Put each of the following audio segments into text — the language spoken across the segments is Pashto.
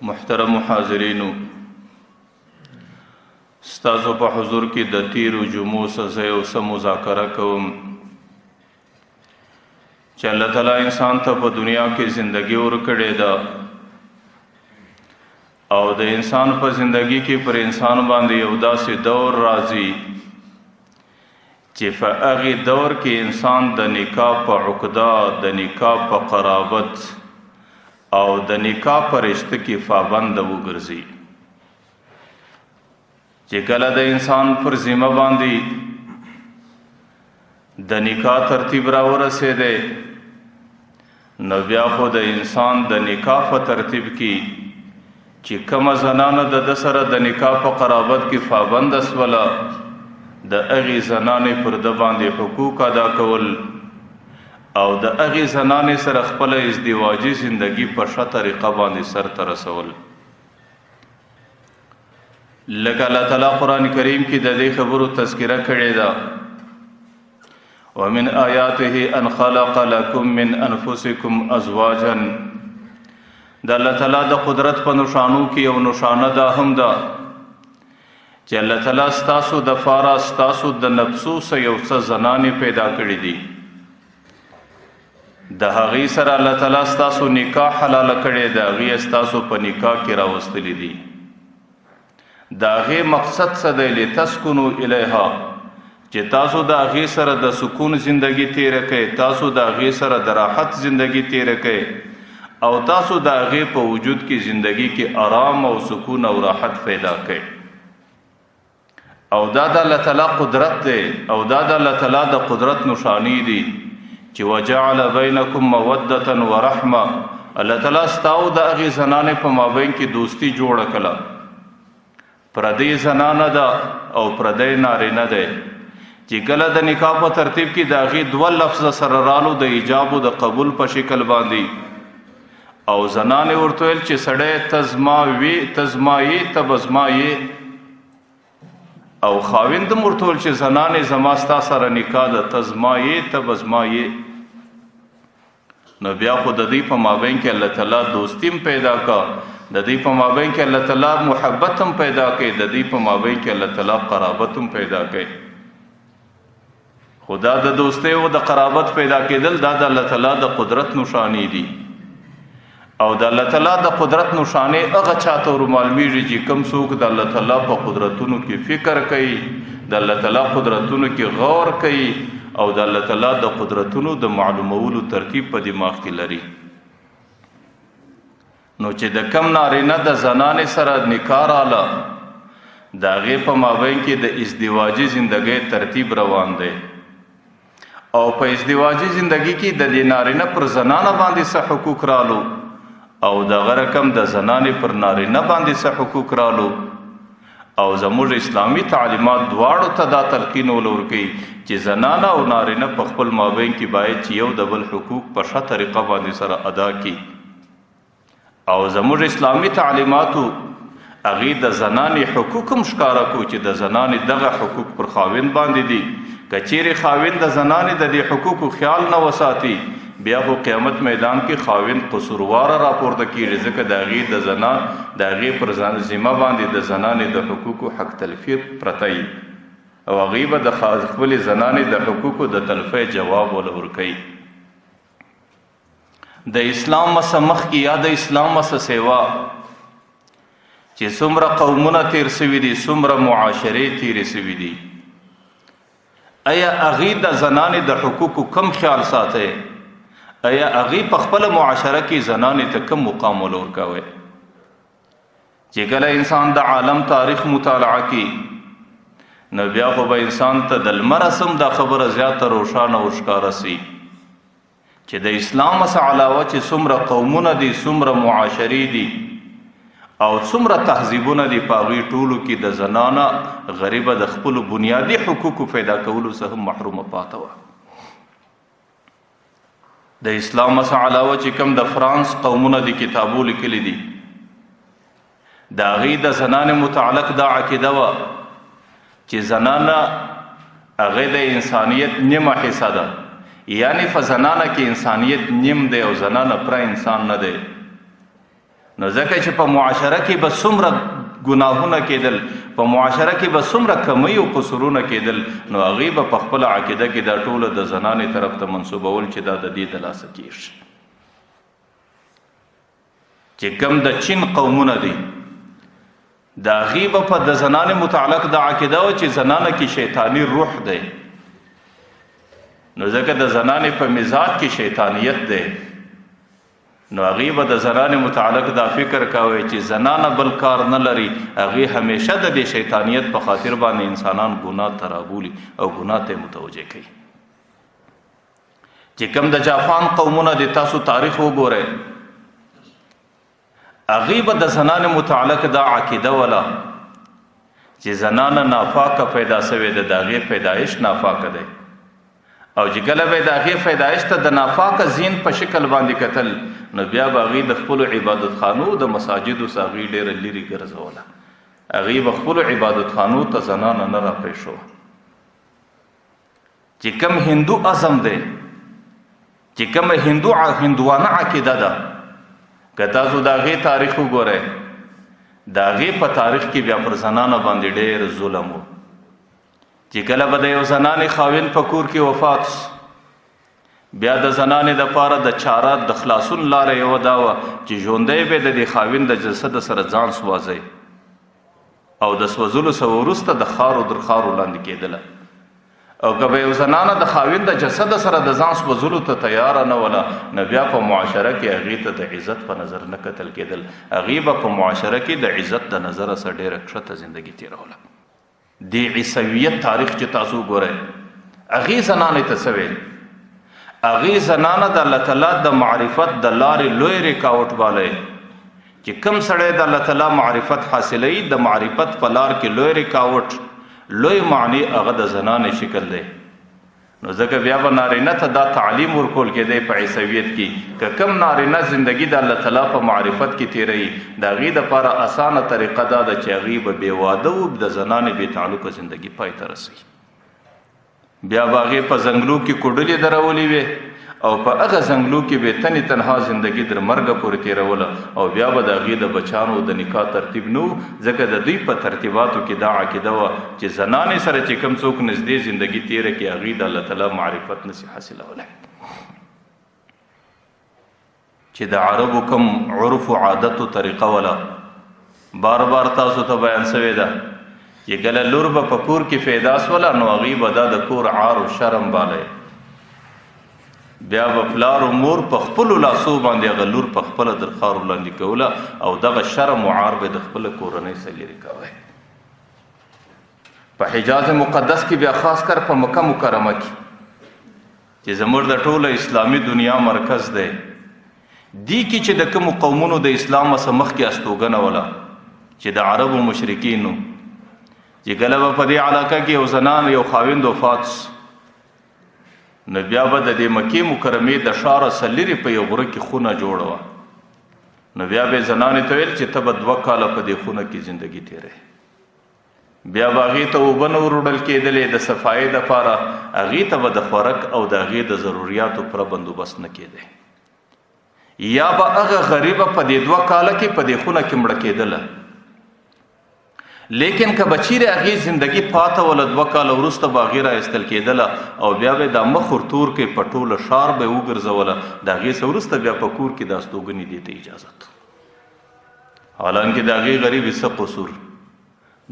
محترم حاضرینو، ستاسو په حضور کې د تیرو جمعو څخه یو څه مذاکره کوم چې الله تعالی انسان ته په دنیا کې زندگی ورکړې ده او د انسان په زندگی کې پر انسان باندې یو داسې دور راځي چې په هغه دور کې انسان د نکاح په عقده، د نکاح په قرابت او د نکاح پر رشته کې پابند وګرځي. چې کله د انسان پر ذمہ باندې د نکاح ترتیب را ورسېده، نو بیا خو د انسان د نکاح په ترتیب کې چې کومه زنانه د سره د نکاح په قرابت کې پابند اسوله، د هغې زنانې پر ده باندې حقوق ادا کول او د هغې زنانې سره خپله ازدواجي زندگی په ښه طریقه باندې سرته رسول. لکه الله تعالی قرآن کریم کې د دې خبرو تذکره کړې ده، ومن آیاته ان خلق لکم من انفسکم ازواجا. د الله تعالی د قدرت په نشانو کې یو نشانه دا هم ده چې الله تعالی ستاسو د پاره ستاسو د نفسو سه یو څه زنانې پیدا کړي دي، د هغې سره الله تعالی ستاسو نکاح حلاله کړی د هغې ستاسو په نکاح کې راوستلی دي. د هغې مقصد څه دی؟ لتسکنو الیها، چې تاسو د هغې سره د سکون زندگی تیره کړئ، تاسو د هغې سره د راحت زندگی تیره کړئ او تاسو د هغې په وجود کې زندگی کې آرام او سکون او راحت پیدا کړئ. او دا د الله تعالی قدرت دی او دا د الله تعالی د قدرت نشانی دي چې وجعل بینکم موده ورحمه. الله تعالی ستاو د هغې زنانې په مابین کې دوستی جوړه کړه، پردی زنانه ده او پردی نارینه دی چې کله د نکاح په ترتیب کې د هغې دوه لفظ سره رالو د ایجاب او د قبول په شکل باندې، او زنانې ورته ویل چې سړی ته زما وي، ته زما یې، ته به زما یې، او خاوند هم ورته ویل چې زنانې زما ستا سره نکاح ده، ته زما یې، ته به زما یې. نو بیا خو د دوی په مابین کې الله تعالی دوستی هم پیدا کا، د دوی په مابین کې الله تعالی محبت هم پیدا کړي، د دوی په مابین کې الله تعالی قرابت هم پیدا کړي. خدا د دوستی او د قرابت پیدا کېدل دا د الله تعالی د قدرت نشانی دي، او د الله تعالی د قدرت نشانه هغه چاته ورمالمیږي چې کم څوک د الله تعالی په قدرتونو کې فکر کوي، د الله تعالی قدرتونو کې غور کوي او د الله تعالی د قدرتونو د معلومولو ترتیب په دماغ کې لري. نو چې د کم نارینه د زنانې سره نکاح راله، د هغې په مابین کې د ازدواجي زندګۍ ترتیب روان دی، او په ازدواجي زندگی کې د دې نارینه پر زنانه باندې څه حقوق رالو او دغه رقم د زنانې پر نارینه باندې څه حقوق رالو. او زموږ اسلامی تعلیمات دواړو ته دا تلقین ورکوي چې زنانه او نارینه په خپل مابین کې باید چې یو د بل حقوق په ښه طریقه باندې سره ادا کړي. او زموږ اسلامی تعلیماتو هغې د زنانې حقوق هم ښکاره کو چې د زنانې دغه حقوق پر خاوند باندې دي. که چیرې خاوند د زنانې د دې حقوقو خیال نه وساتي، بیا خو قیامت میدان کې خاوند قصورواره راپورته کېږي، ځکه د هغې د زنان د هغې پر ذمه باندې د زنانې د حقوقو حق تلفي پرته وي او هغې به د خپلې زنانې د حقوقو د تلفۍ جواب وله ورکوي. د اسلام مسه مخکې یا د اسلام مسه سیوا چې څومره قومونه تیر سوي دي، څومره معاشرې تیرې سوي دي، آیا هغې د زنانې د حقوقو کم خیال ساتئ؟ آیا هغې په خپله معاشره کې زنانې ته کم مقام ورکوئ؟ چې کله انسان د عالم تاریخ مطالعه کړي، نو بیا خو به انسان ته د لمر هم دا خبره زیاته روښانه او ښکاره سي چې د اسلام څخه علاوه چې څومره قومونه دي، څومره معاشرې دي او څومره تهذیبونه دي، په هغې ټولو کې د زنانه غریبه د خپلو بنیادي حقوقو پیدا کولو څخه هم محرومه پاته وه. د اسلام څخه علاوه چې کوم د فرانس قومونه دي کتابو لیکلي دي، د هغې د زنانې متعلق دا عقیده وه چې زنانه هغې د انسانیت نیمه حصه ده، یعنی په زنانه کې انسانیت نیم دی او زنانه پوره انسان نه دی. نو ځکه چې په معاشره کې به څومره ګناهونه کېدل، په معاشره کې به څومره کمی او قصورونه کېدل، نو هغوی به په خپله عقیده کې دا ټوله د زنانې طرف ته منسوبول چې دا د دې د لاسه کېږي. چې کم د چین قومونه دي د هغې به په د زنانې متعلق د عقیده و چې زنانه کې شیطاني روح دی، نو ځکه د زنانې په مزاج کې شیطانیت دی، نو هغې به د زنانې متعلق دا فکر کوي چې زنانه بل کار نه لري، هغې همیشه د دې شیطانیت په خاطر باندې انسانان ګناه ته رابولي او ګناه ته متوجه کوي. چې کوم د جاپان قومونه د تاسو تاریخ وګورئ، هغې به د زنانې متعلق دا عقیده وله چې زنانه ناپاکه پیدا سوې ده، د هغې پیدایش ناپاکه دی، او چې کله به د هغې پیدایش ته د ناپاکه زین په شکل باندې کتل، نو بیا به هغې د خپلو عبادتخانو د مساجدو څخه هغې ډېره لرې ګرځوله، هغې به خپلو عبادتخانو ته زنانه نه راپرېښوه. چې کوم هندو ازم دی، چې کومه هندوانه عقیده ده، که تاسو د هغې تاریخ وګورئ، د هغې په تاریخ کې بیا پر زنانه باندې ډېر ظلم و. چې کله به د یو زنانې خاوند په کور کې وفات، بیا د زنانې دپاره د چاره د خلاصون لاره یوه دا وه چې ژوندی به د دې خاوند د جسد سره ځان سوځئ، او د سوځلو څخه وروسته د خارو در خارو لاندې کېدله، او که به یو زنانه د خاوند د جسد سره د ځان سوځلو ته تیاره نه وله، نو بیا په معاشره کې هغې ته د عزت په نظر نه کتل کېدل، هغې به په معاشره کې د عزت د نظره سره ډېره کښته زندګي تېروله. د عیسویت تاریخ چې تاسو وګورئ، هغې زنانې ته څه ویل؟ هغې زنانه د الله تعالی د معرفت د لارې لوی رکاوټ بالی، چې کوم سړی د الله تعالی معرفت حاصلوي، د معرفت په لار کې لوی رکاوټ، لوی معنی هغه د زنانې شکل دی. نو ځکه بیا به نارینه ته دا تعلیم ورکول کېدی په عیسویت کې، که کوم نارینه زندگی د الله تعالی په معرفت کې تیروي، د هغې دپاره اسانه طریقه دا ده چې هغې به بې واده و، د زنانې بې تعلقه زندگی پای ته رسوي. بیا به هغې په ځنګلو کې کوډلې درولې وې، او په هغه ځنګلو کې به تنې تنها زندگی در مرګه پورې تیروله، او بیا به د هغې د بچانو د نکاح ترتیب نه و، ځکه د دوی په ترتیباتو کې دا عقیده وه چې زنانې سره چې کوم څوک نږدې زندگی تیره کړي، هغې د الله تعالی معرفت نشي حاصلولی. چې د عربو کوم عرف و عادت و طریقه وله، بار بار تاسو ته بیان شوې ده چې کله لور به په کور کې پیدا سوله، نو هغې به دا د کور عار و شرم بالی، بیا به پلار و مور په خپلو لاسو باندې هغه لور په خپله در خارو لاندې کوله، او دغه شرم و عار به د خپله کورنۍ څخه لرې کوی. په حجاز مقدس کې بیا خاص کر په مکه مکرمه کې چې زموږ د ټوله اسلامي دنیا مرکز دی، دی کې چې د کومو قومونو د اسلام څخه مخکې استوګنه وله، چې د عربو مشرکینو، چې کله به په دې علاقه کې یو زنان یو خاوند وفات، نو بیا به د دې مکې مکرمې د ښاره څخه لرې په یو غره کې خونه جوړه وه، نو بیا به یې زنانې ته ویل چې ته به 2 کاله په دې خونه کې زندگی تیروې، بیا به هغې ته اوبه نه وروړل کېدلې د صفایۍ دپاره، هغې ته به د خوراک او د هغې د ضروریاتو پوره بندوبست نه کېدی، یا به هغه غریبه په دې 2 کاله کې په دې خونه کې مړه کېدله. لیکن که بچیرې هغې زندگی پاته وله، 2 کاله وروسته به هغې راایستل کېدله، او بیا به دا مخ ورتور کې په ټوله ښار به یې وګرځوله، د هغې څه وروسته بیا په کور کې دا استوګنې دې ته اجازت، حالانکې د هغې غریبې څه قصور،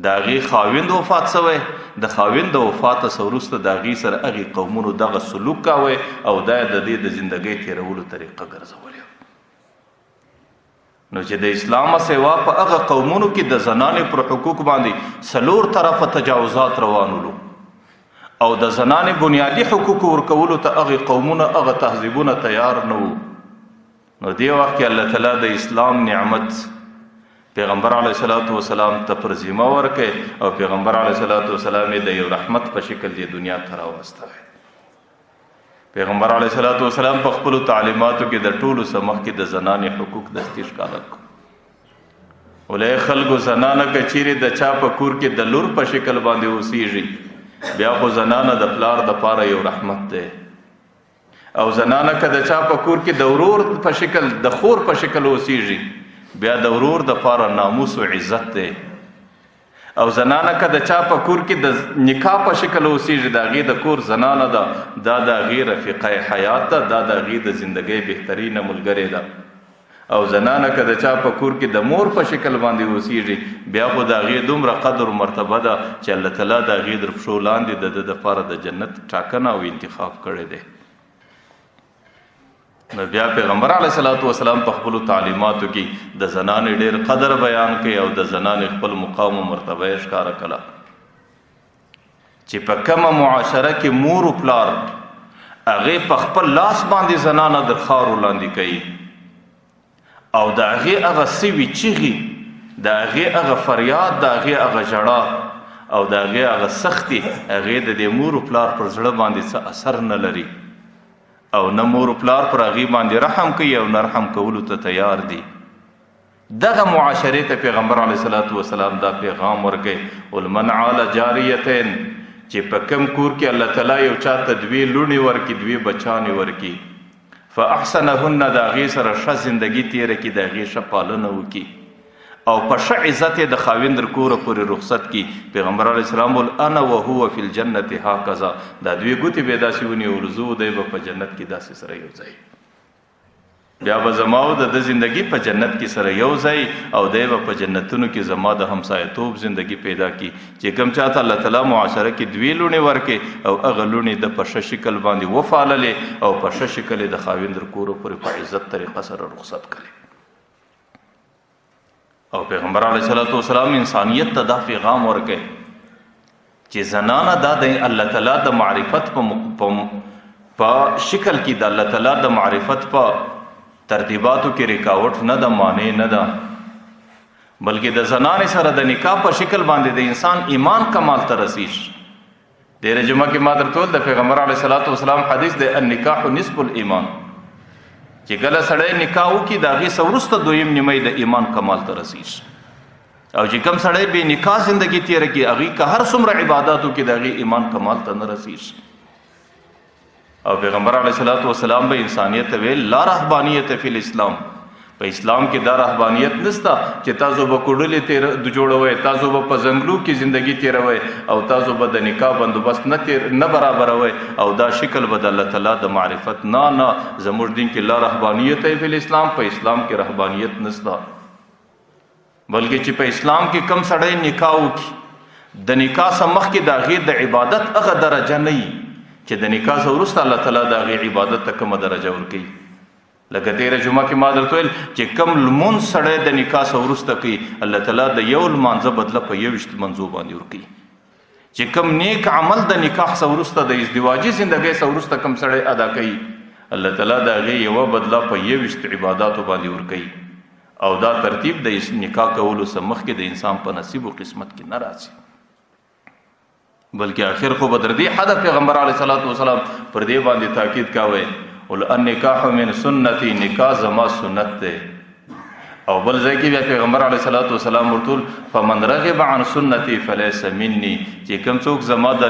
د هغې خاوند وفات شوی، د خاوند د وفاته څه وروسته د هغې سره هغې قومونو دغه سلوک کوی، او دا یې د دې د زندګۍ تېرولو طریقه ګرځولې. نو چې د اسلام سوا په هغه قومونو کې د زنانې پر حقوق باندې 4 طرفه تجاوزات روانولو، او د زنانې بنیادی حقوق ورکولو ته هغې قومونه هغه تهذیبونه تیار نه وو. نو دې وخت کې الله تعالی د اسلام نعمت پیغمبر علیه الصلاۃ والسلام ته پر ذمه ورکړ، او پیغمبر علیه الصلاۃ والسلام یې د یو رحمت په شکل دې دنیا ته راوستوی. پیغمبر علیه الصلاۃ والسلام په خپلو تعلیماتو کې د ټولو څه مخکې د زنانې حقوق دستي ښکاره کړو. ولې خلکو زنانه که چیرې د چا په کور کې د لور په شکل باندې اوسیږي، بیا خو زنانه د پلار دپاره یو رحمت دی، او زنانه که د چا په کور کې د ورور په شکل د خور په شکل اوسیږي، بیا د ورور د پاره ناموس او عزت دی. او زنانه که د چا په کور کې د نکاح په شکل اوسېږي، د هغې د کور زنانه ده، دا د هغې رفیقه حیات ده، دا د هغې د زندګۍ بهترینه ملګرې ده. او زنانه که د چا په کور کې د مور په شکل باندې اوسېږي، بیا خو د هغې دومره قدر و مرتبه ده چې الله تعالی د هغې در پښو لاندې د ده دپاره د جنت ټاکنه او انتخاب کړی دی. نو بیا پیغمبر علیه الصلاة والسلام په خپلو تعلیماتو کې د زنانې ډېر قدر بیان کوي او د زنانې خپل مقام و مرتبه یې ښکاره کړه چې په کومه معاشره کې مور و پلار هغې په خپل لاس باندې زنانه در خاورو لاندې کوي او د هغې هغه سوي چیغې، د هغې هغه فریاد، د هغې هغه ژړا او د هغې هغه سختي، هغې د دې مور و پلار پر زړه باندې څه اثر نه لري او نه مور و پلار پر هغې باندې رحم کوي او نه رحم کولو ته تیار دي. دغه معاشرې ته پیغمبر علیه الصلاة والسلام دا پیغام ورکوي، قل من عال جاریتین، چې په کم کور کې الله تعالی یو چا ته 2 لوڼې ورکړي، 2 بچانې ورکړي، فاحسنهن، د هغې سره ښه زندګي تېره کړي، د هغې ښه پالنه وکړي او په ښه عزت یې د خاوند در کوره پورې رخصت کړي. پیغمبر علیه السلام ویل انا وهو فی الجنت هکذا، دا 2 ګوتې به یې داسې ونیول، زه دی به په جنت کې داسې سره یو ځای، بیا به زما او د ده زندګي په جنت کې سره یو ځای او دی به په جنتونو کې زما د همسایه‌توب زندګي پیدا کړي. چې کوم چاته الله تعالی معاشره کې 2 لوڼې ورکړي او هغه لوڼې د په ښه شکل باندې وپاللې او په ښه شکل یې د خاوند در کوره پورې په عزت طریقه سره رخصت کړي. او پیغمبر علیه الصلاة والسلام انسانیت ته دا پیغام ورکوي چې زنانه دا د الله تعالی د معرفت په شکل کې د الله تعالی د معرفت په ترتیباتو کې رکاوټ نه ده، مانع نه ده، بلکې د زنانې سره د نکاح په شکل باندې د انسان ایمان کمال ته رسیږي. ډېره جمعه کې ما درته ویل د پیغمبر علیه الصلاة والسلام حدیث دی النکاح نصف الایمان، چې کله سړی نکاح وکړي د هغې څه وروسته 2 نیمۍ د ایمان کمال ته رسیږي. او چې کوم سړی بې نکاح زندګي تېره کړي هغې که هر څومره عبادات وکړي د هغې ایمان کمال ته نه رسیږي. او پیغمبر علیه الصلاة والسلام به انسانیت ته ویل لا رهبانیت فی الاسلام، په اسلام کې دا رهبانیت نشته چې تاسو به کوډلې جوړوئ، تاسو به په ځنګلو کې زندگی تیروئ او تاسو به د نکاح بندوبست نه برابروئ او دا شکل به د الله تعالی د معرفت نه زموږ دین کې لا رهبانیت فی الاسلام، په اسلام کې رهبانیت نشته، بلکې چې په اسلام کې کم سړی نکاح وکړي د نکاح څخه مخکې د هغې د عبادت هغه درجه نه وي چې د نکاح څخه وروسته الله تعالی د هغې عبادت ته کومه درجه ورکوي. لکه تېره جمعه کې ما درته ویل چې کم لمونځ سړی د نکاح څخه وروسته کوي الله تعالی د یو لمانځه بدله په 21 منځو باندې ورکوي. چې کم نیک عمل د نکاح څخه وروسته د ازدواجي زندګۍ څخه وروسته کم سړی ادا کوي الله تعالی د هغې یوه بدله په 21 عباداتو باندې ورکوي. او دا ترتیب د نکاح کولو څخه مخکې د انسان په نصیب و قسمت کې نه راځي، بلکې آخر خو به تر دې حده پیغمبر علیه الصلاة والسلام پر دې باندې تاکید کوي قل النکاح من سنتي، نکاح زما سنت دی. او بل ځای کې بیا پیغمبر علیه الصلاة والسلام ورته فمن رغب عن سنتي فلیس مني، چې کوم څوک زما د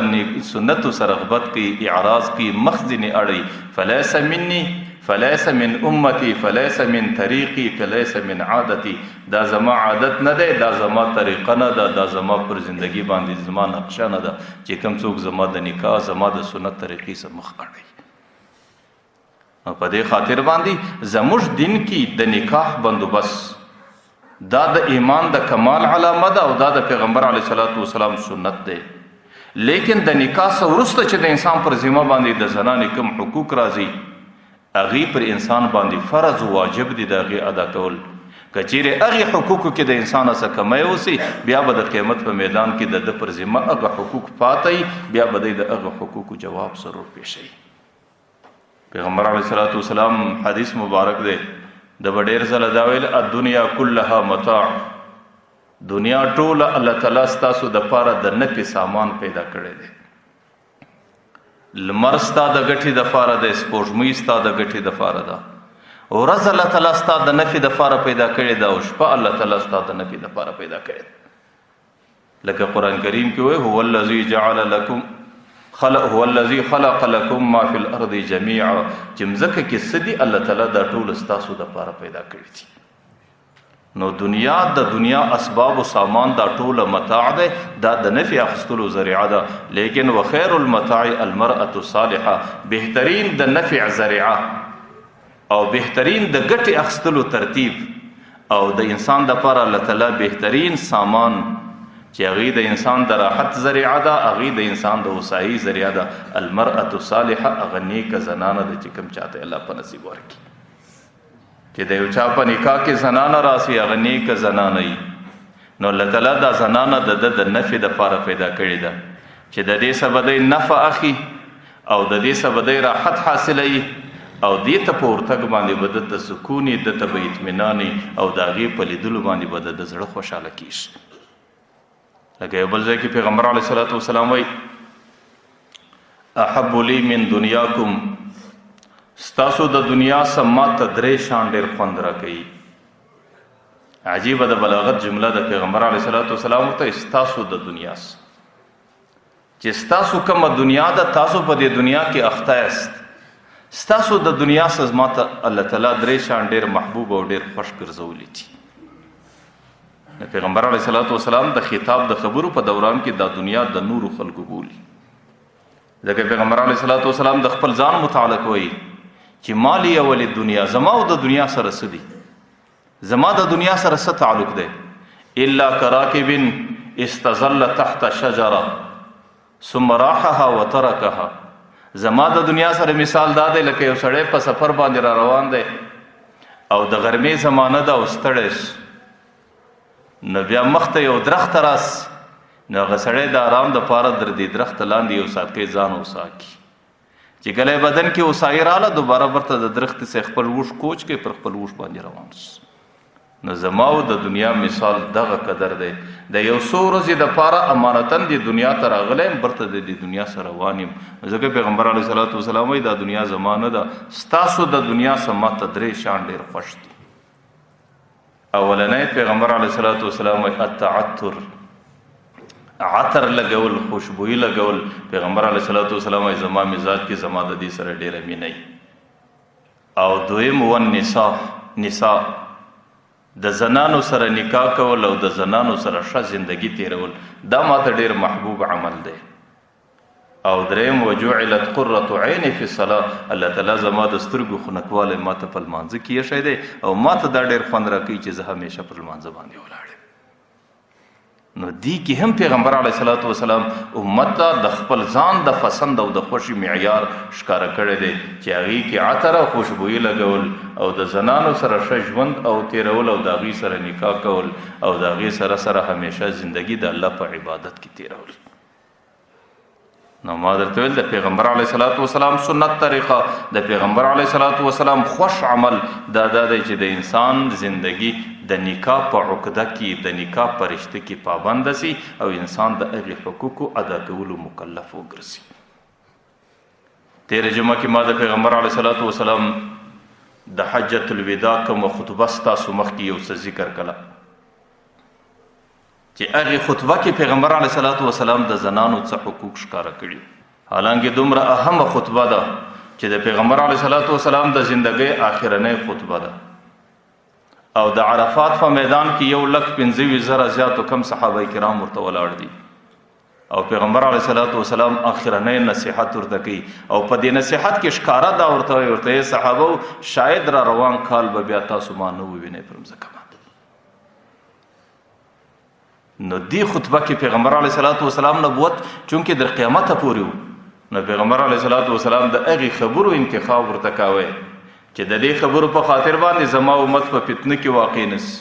سنتو سره رغبت کوي، اعراض کوي، مخ ځینې اړوي، فلیس مني، فلیس من امتی، فلیس من طریقی، فلیس من عادتی، دا زما عادت نه دی، دا زما طریقه نه ده، دا زما پر زندگی باندې زما نقشه نه ده چې کوم څوک زما د نکاح زما د سنت طریقې سره مخ اړوي. په دې خاطر باندې زموږ دین کې د نکاح بندوبست دا د ایمان د کمال علامه ده او دا د پیغمبر علیه الصلاة والسلام سنت دی. لیکن د نکاح څخه وروسته چې د انسان پر ذمه باندې د زنانې کوم حقوق راځي هغې پر انسان باندې فرض واجب دي د هغې ادا کول. که چیرې هغې حقوقو کې د انسان څه کمی اوسي بیا به د قیامت په میدان کې د ده پر ذمه هغه حقوق پاته بیا به دی د هغه حقوقو جواب ضرور پیښوي. پیغمبر علیه الصلاة والسلام حدیث مبارک دی د به ډېر ځله دا ویل الدنیا کلها متاع، دنیا ټوله الله تعالی ستاسو دپاره د نفع سامان پیدا کړی دی. لمر ستا د ګټې دپاره دی، سپوږمۍ ستا د ګټې دپاره ده، ورځ الله تعالی ستا د نفع دپاره پیدا کړې ده او شپه الله تعالی ستا د نفع دپاره پیدا کړې ده. لکه قرآن کریم کې وایي هو الذي جعل لكم هو الذي خلق لكم ما في الارض جميعا، چې مځکه کې څه دي الله تعالی دا ټول ستاسو دپاره پیدا کړي دي. نو دنیا د دنیا اسباب و سامان دا ټوله متاع ده، دا د نفع اخستلو ذریعه ده. لیکن وخیر المتاع المرأة الصالحه، بهترین د نفع ذریعه او بهترین د ګټې اخستلو ترتیب او د انسان د پاره الله تعالی بهترین سامان چې هغې د انسان د راحت ذریعه ده، هغې د انسان د هوسایي ذریعه ده. المرأة الصالحه هغه نیکه زنانه ده چې کوم چاته الله په نصیب ورکړي، چې د یو چا په نکاح کې زنانه راسي هغه نیکه زنانه وي. نو الله تعالی دا زنانه د نفع دپاره پیدا کړې ده چې د دې څخه به دی نفع اخلي او د دې څخه به دی راحت حاصلوي او دې ته په ورتګ باندې به دته سکون وي، دته به اطمینان وي او د هغې په لیدلو باندې به د زړه خوشحاله کېږي. لکه یو بل ځای کې پیغمبر علیه صلات وسلام وایي احب لی من دنیاکم، ستاسو د دنیا څخه ماته درې شان ډېر خوند راکوي. عجیبه د بلاغت جمله د پیغمبر علیه صلات وسلام ورته ستاسو د دنیا څخه چې ستاسو کومه دنیا ده، تاسو په دې دنیا کې اخته یاست، ستاسو د دنیا څخه ماته الله تعالی درې شان ډېر محبوب او ډېر خوښ ګرځولی دي. پیغمبر علیه صلات وسلام د خطاب د خبرو په دوران کې دا دنیا د نورو خلکو بولي. ځکه پیغمبر علیه صلات وسلام د خپل ځان متعلق وایي چې مالی اول دنیا، زما او د دنیا سره څه دي، زما د دنیا سره څه تعلق دی. الا کراکب استظل تحت شجره ثم راحها وترکها، زما د دنیا سره مثال دا دی لکه یو سړی په سفر باندې را روان دی او د غرمې زمانه ده او ستړی، نو بیا مخته یو درخت راس، نو هغه سړی د آرام دپاره در دې درخت لاندې یو ساتکی ځان وساکي، چې کله بدن کې وسایي راله دوباره ورته د درخت څخه خپل ووښ کوچ کې پر خپل ووښ باندې روان سو. نو زما او د دنیا مثال دغه قدر دی، د یو څو ورځې دپاره امانتن دې دنیا ته راغلی یم، برته د دې دنیا سره روان یم. ځکه پیغمبر علیه صلات وسلام وایي دا دنیا زما نه ده، ستاسو د دنیا څخه ماته درې شان ډېر خوښ دي. اولنی پیغمبر علیه صلات وسلام وایي التعطر، عطر لګول، خوشبویي لګول. پیغمبر علیه صلات وسلام وایي زما مزاج کې زما د دې سره ډېره مینه وي. او دویم والنساء، نساء د زنانو سره نکاح کول او د زنانو سره ښه زندگی تیرول، دا ماته ډېر محبوب عمل دی. او دریم وجعلت قرة عین فی الصلاة، الله تعالی زما د سترګو خنکوالی ماته په لمانځه کې ایښی دی او ماته دا ډېر خوند راکوي چې زه همیشه پر لمانځه باندې ولاړ یم. نو دې کې هم پیغمبر علیه صلات وسلام امت ته د خپل ځان د پسند او د خوښي معیار ښکاره کړی دی چې هغې کې عطر او خوشبویي لګول او د زنانو سره ښه ژوند او تیرول او د هغې سره نکاح کول او د هغې سره سره همیشه زندگی د الله په عبادت کې تیرول. نو ما درته ویل د پیغمبر علیه صلات وسلام سنت طریقه، د پیغمبر علیه صلات وسلام خوښ عمل دا دی چې د انسان زندگی د نکاح په عقده کې، د نکاح په رشته کې پابند سي او انسان د هغې حقوقو ادا کولو مکلف وګرځي. تېره جمعه کې ما د پیغمبر علیه صلات وسلام د حجة الوداع کومه خطبه ستاسو مخکې یو څه ذکر کړه چې هغې خطبه کې پیغمبر علیه صلات وسلام د زنانو څه حقوق ښکاره کړي. حالانکه دومره اهمه خطبه ده چې د پیغمبر علیه صلات وسلام د زندګۍ آخرنۍ خطبه ده او د عرفات په میدان کې 1,25,000 زیاتو کم صحابه کرام ورته ولاړ دي او پیغمبر علیه صلات وسلام آخرنۍ نصیحت ورته کوي او په دې نصیحت کې ښکاره دا ورته وایي صحابه شاید را روان کال به بیا تاسو ما نه ووینئ پر مځکه باندې. نو دی خطبه کې پیغمبر علیه صلات وسلام نبوت چونکې در قیامته پورې و، نو پیغمبر علیه صلات وسلام د هغې خبرو انتخاب ورته کوی چې د دې خبرو په خاطر باندې زما امت په فتنه کې واقع نسي،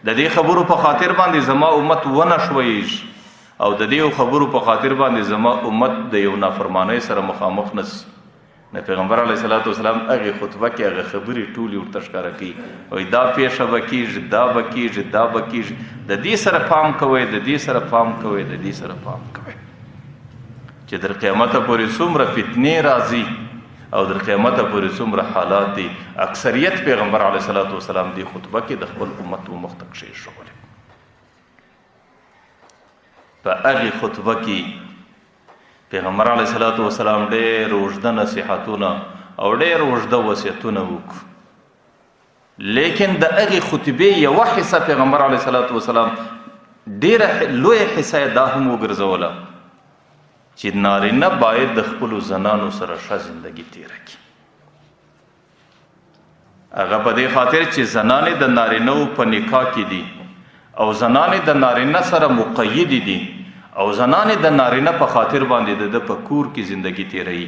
د دې خبرو په خاطر باندې زما امت ونه شویږي او د دې خبرو په خاطر باندې زما امت د یو نافرمانۍ سره مخامخ نسي. نو پیغمبر علیه صلات وسلام هغې خطبه کې هغه خبرې ټولې ورته ښکاره کوي، وایي دا پیښه به کېږي، دا به کېږي، دا به کېږي، د دې سره پام کوئ، د دې سره پام کوئ، د دې سره پام کوئ چې در قیامته پورې څومره فتنې راځي او در قیامته پورې څومره حالات دي. اکثریت پیغمبر علیه صلات وسلام دې خطبه کې د خپل امت و مخ ته کښېښولې. په هغې خطبه کې پیغمبر علیه صلات وسلام ډېر اوږده نصیحتونه او ډېر اوږده وصیتونه وکړو لیکن د هغې خطبې یوه حصه پیغمبر علیه صلات وسلام ډېره لویه حصه یې دا هم وګرځوله چې نارینه باید د خپلو زنانو سره ښه زندګي تیره کړي. هغه په دې خاطر چې زنانې د نارینهو په نکاح کې دي او زنانې د نارینه سره مقیدې دي او زنانې د نارینه په خاطر باندې د په کور کې زندگی تیروي.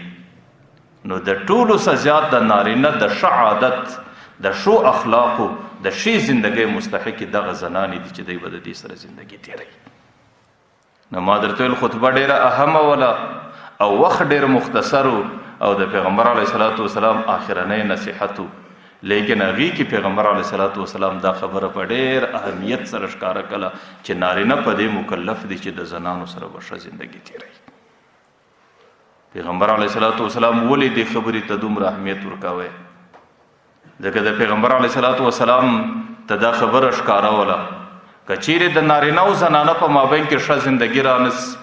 نو د ټولو څه زیات د نارینه د ښه عادت، د ښو اخلاقو، د ښې زندګۍ مستحقې دغه زنانې دي چې دوی به د دې سره زندگی تیروي. نو ما درته ویل خطبه ډېره اهمه وله او وخت ډېر مختصر او د پیغمبر علیه صلات وسلام آخرنی نصیحت و، لیکن هغې کې پیغمبر علیه صلات وسلام دا خبره په ډېر اهمیت سره ښکاره کړه چې نارینه په دې مکلف دي چې د زنانو سره به ښه زندګي تیروي. پیغمبر علیه صلات وسلام ولې دې خبرې ته دومره اهمیت ورکوی؟ ځکه د پیغمبر علیه صلات وسلام ته دا خبره ښکاروله که چیرې د نارینه او زنانه په مابین کې ښه زندګي رانس،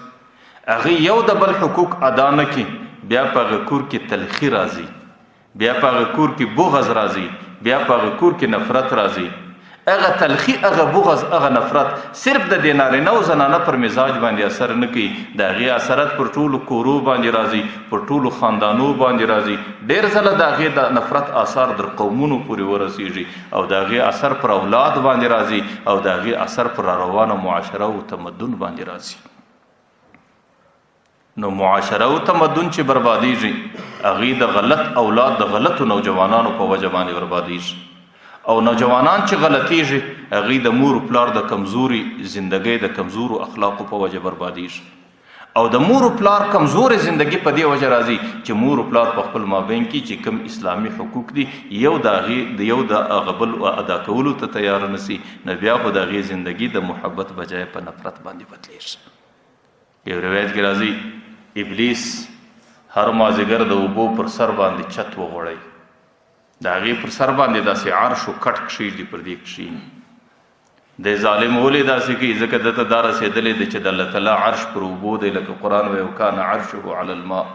هغې یو د بل حقوق ادا نه کړي، بیا په هغه کور کې تلخي راځي، بیا په هغه کور کې بغض راځي، بیا په هغه کور کې نفرت راځي. هغه تلخي، هغه بغض، هغه نفرت صرف د دې نارینه او زنانه پر مزاج باندې اثر نه کوي، د هغې اثرات پر ټولو کورو باندې راځي، پر ټولو خاندانو باندې راځي. ډېر ځله د هغې د نفرت آثار در قومونو پورې ورسیږي او د هغې اثر پر اولاد باندې راځي او د هغې اثر پر روانه معاشره او تمدن باندې راځي. نو معاشره او تمدن چې بربادیږي، هغې د غلط اولاد، د غلطو نوجوانانو په وجه باندې بربادیږي. او نوجوانان چې غلطیږي، هغې د مور پلار د کمزوري زندګۍ، د کمزورو اخلاقو په وجه بربادیږي. او د مور پلار کمزوري زندګي په دې وجه راځي چې مور پلار په خپل مابین کې چې کوم اسلامي حقوق دي یو د هغه بل ادا کولو ته تیار نسی، نو بیا خو د هغې زندګي د محبت بجای په نفرت باندې بدلیږي. یو روایت کې راځي ابلیس هر مازدیګر د اوبو پر سر باندې چت وغوړی، د هغې پر سر باندې داسې عرش و کټ کښېږدي، پر دې کښېني. د ظالم ولې داسې کوي؟ ځکه دته دا رسېدلی دی چې د الله تعالی عرش پر اوبو دی، لکه قرآن وایي وکان عرشه علی الماء.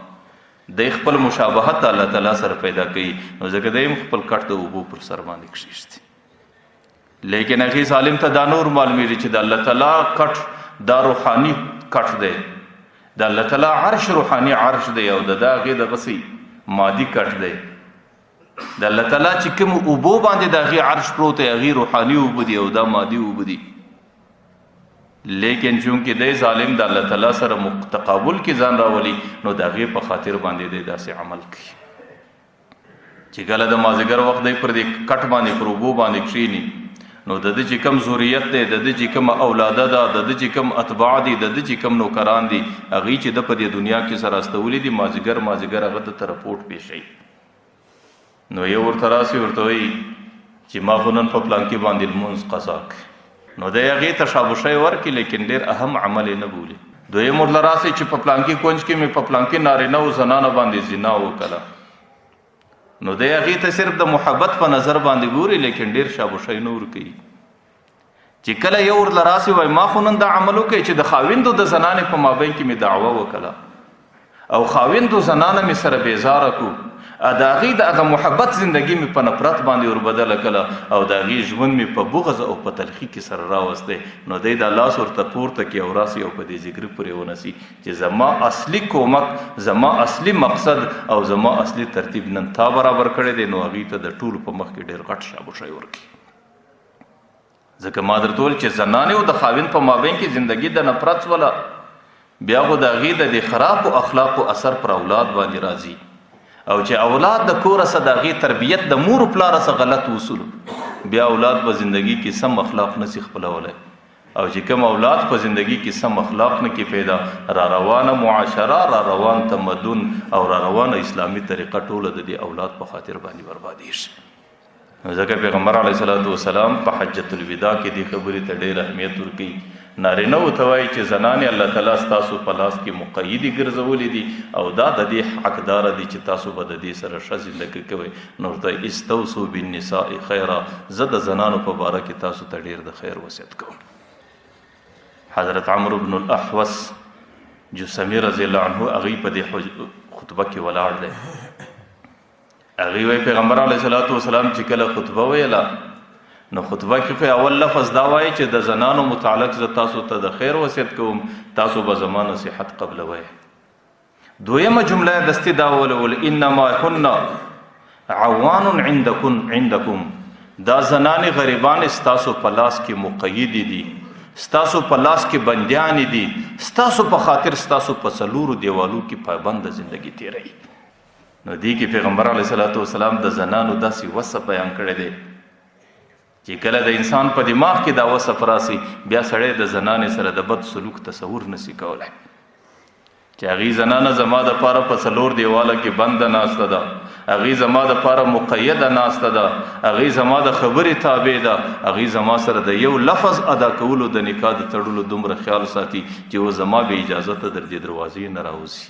دی خپل مشابهت الله تعالی سره پیدا کوي، نو ځکه دی هم خپل کټ د اوبو پر سر باندې کښېږدي. لیکن هغې ظالم ته دا نور معلومېږي چې د الله تعالی کټ دا روحاني کټ دی، د الله تعالی عرش روحاني عرش دی او د هغې دغسې مادي کټ دی. د الله تعالی چې کوم اوبو باندې د هغې عرش پروت دی، هغې روحاني اوبه دي او دا مادي اوبه دي. لیکن چونکې دی ظالم د الله تعالی سره تقابل کې ځان راولي، نو د هغې په خاطر باندې دی داسې عمل کوي چې کله د مازدیګر وخت دی پر دې کټ باندې پر اوبو باندې کښېني، نو د ده چې کوم ذریت دی، د ده چې کوم اولاده ده، د ده چې کوم اتباع دي، د ده چې کوم نوکران دي، هغې چې ده په دې دنیا کې سره استولي دي، مازدیګر هغه ده ته رپورټ پیښوي. نو یو ورته راسي ورته وایي چې ما خو نن په پلانکي باندې لمونځ قضا کړي، نو دی هغې ته شابوشی ورکړي، لیکن ډېر اهم عمل یې نه بولي. دویم ورته راسي چې په پلانکي کونج کې مې په پلانکي نارینه او زنانه باندې زنا وکړه، نو دی هغې ته صرف د محبت په نظر باندې ګوري، لیکن ډېر شابوشی نه ورکوي. چې کله یو ورته راسي وایي ما خو نن دا عمل وکړي چې د خاوندو د زنانې په مابین کې مې دعوه وکړه او خاوندو زنانه مې سره بیزاره کړو، د هغې د هغه محبت زندګي مې په نفرت باندې وربدله کړه او د هغې ژوند مې په بغض او په تلخي کې سره راوستی. نو دی دا لاس ورته پورته کړي او راسي او په دې ذکري پورې ونسي چې زما اصلي کومک، زما اصلي مقصد او زما اصلي ترتیب نن تا برابر کړی دی، نو هغې ته د ټولو په مخ کې ډېر غټ شابوشی ورکړي. ځکه ما درته ویل چې زنانې او د خاوند په مابین کې زندګي د نفرت وله، بیا خو د هغې د دې خرابو اخلاقو اثر پر اولاد باندې راځي، او چې اولاد د کوره څه د هغې تربیت د مور پلاره څه غلط وصول، بیا اولاد په زندګي کې سم اخلاق نسی خپلولی، او چې کوم اولاد په زندگی کې سم اخلاق نه کې پیدا، را روانه معاشره، را روان تمدن او را روانه اسلامی طریقه ټوله د دې اولاد په خاطر باندې بربادیږي. ځکه پیغمبر علیه الصلاۃ والسلام په حجۃ الوداع کې دې خبرې ته ډېر اهمیت ورکوي. نارینه ورته وایي چې زنانې الله تعالی ستاسو په لاس کې مقیدې ګرځولې دي او دا د دې حقداره دي چې تاسو به د دې سره ښه زندګي کوئ. نو ورته استوصوا بالنساء خیرا، زه د زنانو په باره کې تاسو ته ډېر د خیر وصیت کوم. حضرت عمرو بن الاحوص جسمی رضی الله عنه هغې په دې خطبه کې ولاړ دی، هغې وایي پیغمبر علیه صلات وسلام چې کله خطبه ویله نو خطبه کې خو اول لفظ دا وایي چې د زنانو متعلق زه تاسو ته د خیر وصیت کوم تاسو به زما نصیحت قبلوئ. دویمه جمله دستي دا ولول انما هن عوان عندکم دا زنانې غریبان ستاسو په لاس کې مقیدې دي، ستاسو په لاس کې بندیان دي، ستاسو په خاطر ستاسو په څلورو دیوالو کې پابند زندگی تیروي. نو دی کې پیغمبر علیه صلوات و سلام د زنانو داسې وصف بیان کړی دی چې کله د انسان په دماغ کې دا وصف راسي بیا سړی د زنانې سره د بد سلوک تصور نسی کولی چې هغې زنانه زما دپاره په څلور دیواله کې بنده ناسته ده، هغې زما دپاره مقیده ناسته ده، هغې زما د خبرې تابع ده، هغې زما سره د یو لفظ ادا کولو د نکاح د تړلو دومره خیال ساتي چې و زما به اجازته در دې دروازې نه راوځي.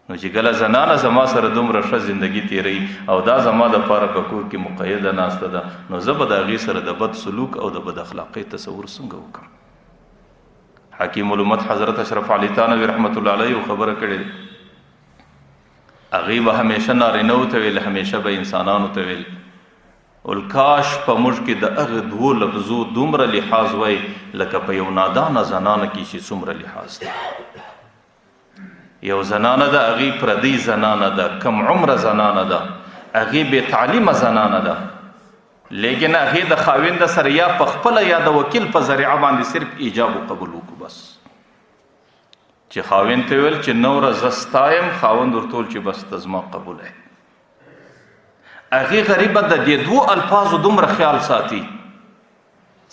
نو چې کله زنانه زما سره دومره ښه زندگی تیروي او دا زما دپاره په کور کې مقیده ناسته ده نو زه به د هغې سره د بد سلوک او د بد اخلاقۍ تصور څنګه وکړم. حکیم الامت حضرت اشرف علی تانوی رحمت الله علیه خبره کړې هغې به همیشه نارینهو ته ویل همیشه به انسانانو ته ویل الکاش په موږ کې د هغه دوو لفظو دومره لحاظ وای لکه په یو نادانه زنانه کې چې څومره لحاظ دی. یو زنانه ده هغې پردۍ زنانه ده، کم عمره زنانه ده، هغې بې تعلیمه زنانه ده، لیکن هغې د خاوند سره یا په خپله یا د وکیل په ذریعه باندې صرف ایجاب و قبول وکړو بس چې خاوند ته ویل چې نوره زه ستا یم، خاوند ورته ویل چې بس ته زما قبول یې. هغې غریبه د دې دوو الفاظو دومره خیال ساتي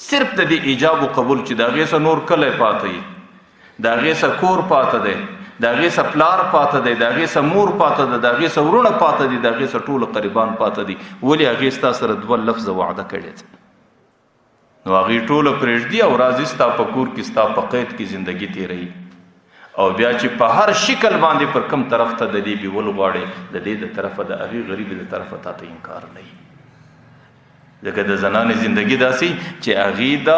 صرف د دې ایجاب و قبول چې د هغې څه نور کلی پاته وي، د هغې څه کور پاته دی، د هغې څه پلار پاته دی، د هغې څه مور پاته ده، د هغې څه ورونه پاته دي، د هغې څه ټوله قریبان پاته دي، ولې هغې ستا سره دوه لفظه وعده کړې ده. نو هغې ټوله پرېږدي او راځي ستا په کور کې ستا په قید کې زندگی تیروي او بیا چې په هر شکل باندې پر کم طرف ته د دې بیول غواړې د دې د طرفه د هغې غریبې د طرفه تا ته انکار نه وي. ځکه د زنانې زندگی داسې چې هغې د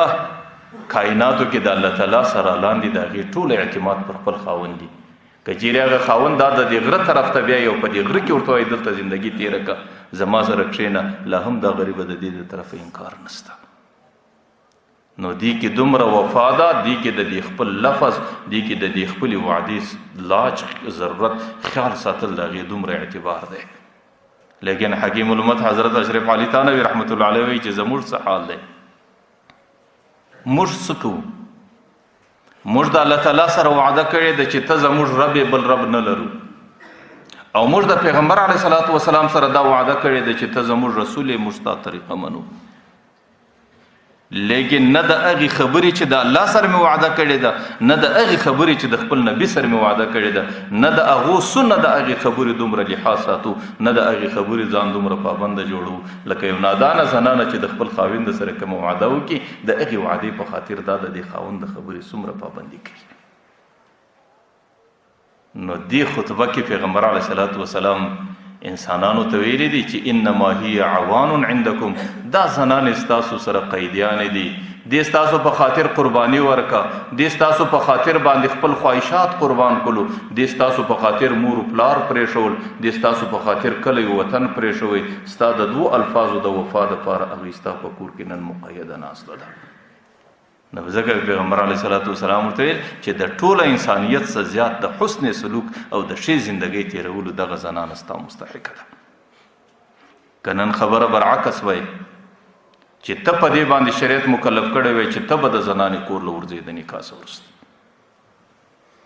کائناتو کې د الله تعالی سره لاندې د هغې ټول اعتماد پر خپل خاوند دي. که چیرې هغه خاوند دا د دې غره طرف ته بیا یو په دې غره کې ورته وایي دلته زندگی تېره کړه زما سره کښېنه لا هم دا غریبه د دې د طرفه انکار نشته. نو دی کې دومره وفا ده، دی کې د دې خپل لفظ، دی کې د دې خپلې وعدې لاج ضرورت خیال ساتل د هغې دومره اعتبار دی. لیکن حکیم الامت حضرت اشرف علی تانوی رحمت الله علیه وایي چې زموږ څه حال دی، موږ څه کوو؟ موږ د الله تعالی سره وعده کړې ده چې ته زموږ رب بل رب نه لرو، او موږ د پیغمبر علیه صلات وسلام سره دا وعده کړې ده چې ته زموږ رسول یې، موږ ستا طریقه منو. لیکن نه د هغې خبرې چې د الله سره مې وعده کړې ده، نه د هغې خبرې چې د خپل نبي سره مې وعده کړې ده، نه د هغو سنه د هغې خبرې دومره لحاظ ساتو، نه د هغې خبرې ځان دومره پابنده جوړو لکه یو نادانه زنانه چې د خپل خاوند سره کومه وعده وکړي د هغې وعدې په خاطر دا د دې خاوند د خبرې څومره پابندي کوي. نو دې خطبه کې پیغمبر علیه صلات وسلام انسانانو ته ویلي دي چې انما هي عوان عندکم، دا زنانې ستاسو سره قیدیانې دي، دې ستاسو په خاطر قرباني ورکه، دې ستاسو په خاطر باندې خپل خواهشات قربان کړو، دې ستاسو په خاطر مور پلار پرېښول، دې ستاسو په خاطر کلی وطن پرېښوی، ستا د دوو الفاظو د وفا دپاره هغې ستا په کور کې نن مقیده ناسته ده. نو ځکه پیغمبر علیه صلات وسلام ورته ویل چې د ټوله انسانیت څخه زیات د حسن سلوک او د ښې زندګۍ تېرولو دغه زنانه ستا مستحقه ده. که نن خبره برعکس وای چې ته په دې باندې شریعت مکلف کړی وای چې ته به د زنانې کور له ورځې د نکاح څخه وروسته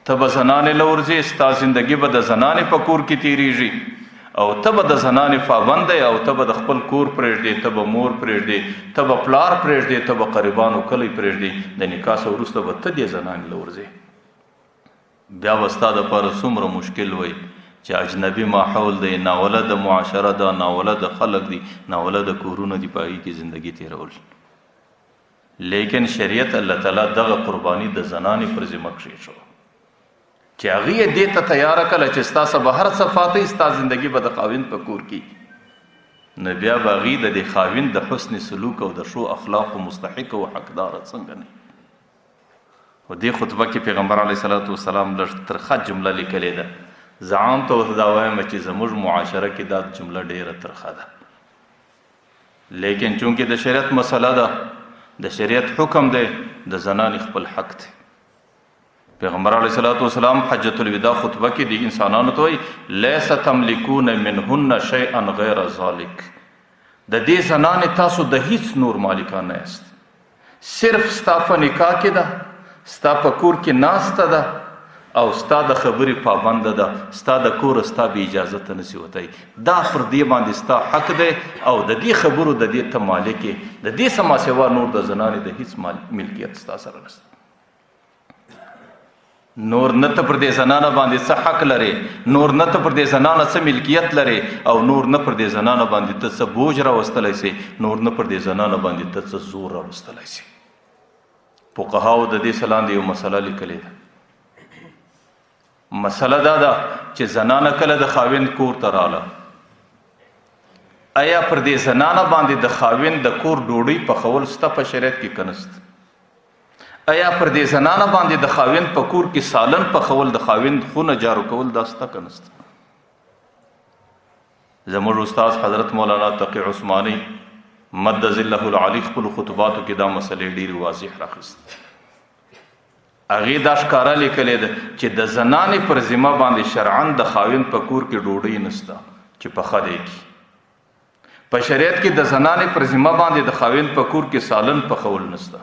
ته به زنانې له ورځې ستا زندګي به د زنانې په کور کې تېرېږي او ته به د زنانې پابنده او ته به د خپل کور پرېږدې، ته به مور پرېږدې، ته به پلار پرېږدې، ته به قریبانو کلی پرېږدې، د نکاح څخه وروسته به ته دې زنانې له ورځې. بیا به ستا دپاره څومره مشکل وی چې اجنبي ماحول دی، ناوله د معاشره ده، ناوله د خلق دی، ناوله د کورونه دي، په هغې کې زندګي تېرول. لیکن شریعت الله تعالی دغه قرباني د زنانې پر ذمه کښېښوه چې هغې یې دې ته تیاره کړله چې ستا څه به هر څه فاتحي، ستا زندګي به د خاوند په کور کې، نو بیا به هغې د دې خاوند د حسن سلوک او د ښو اخلاقو مستحق او حقداره څنګه نه. خو دې خطبه کې پیغمبر علیه صلات وسلام لږ ترخه جمله لیکلې ده، زه عام طور دا وایم چې زموږ معاشره کې دا جمله ډیره ترخه ده، لیکن چونکې د شریعت مسله ده، د شریعت حکم دی، د زنانې خپل حق دی. پیغمبر علیه الصلاۃ والسلام حجۃ الوداع خطبه کې د انسانانو ته وایي لیس تملکون منهن شیئا غیر ذلک، د دې زنانې تاسو د هیڅ نور مالکان نه یاست، صرف ستا په نکاح کې ده، ستا په کور کې ناسته ده او ستا د خبرې پابنده ده، ستا د کور ستا بې اجازه ته نشي وتی، دا پر دې باندې ستا حق دی او د دې خبرو د دې ته مالک یې، د دې سما سوا نور د زنانې د هیڅ ملکیت ستا سره نشته. نور نه ته پر دې زنانه باندې څه حق لرې، نور نه ته پر دې زنانه څه ملکیت لرې، او نور نه پر دې زنانه باندې ته څه بوج راوستلی سي، نور نه پر دې زنانه باندې ته څه زور راوستلی سي. فقهاو د دې لاندې یو مسله لیکلې ده. مسله دا ده چې زنانه کله د خاوند کور ته راله، آیا پر دې زنانه باندې د خاوند د کور ډوډۍ پخول سته په شریعت کې که نسته؟ آیا پر دې زنانه باندې د خاوند په کور کې سالن پخول، د خاوند خونه جارو کول دا سته که نسته؟ زموږ استاد حضرت مولانا تقی عثماني مد ظله العلی خپل خطباتو کې دا مسلې ډېرې واضح راخیست. هغې دا ښکاره لیکلې ده چې د زنانې پر ذمه باندې شرعاً د خاوند په کور کې ډوډۍ نسته چې پخه دی کي. په شریعت کې د زنانې پر ذمه باندې د خاوند په کور کې سالن پخول نسته.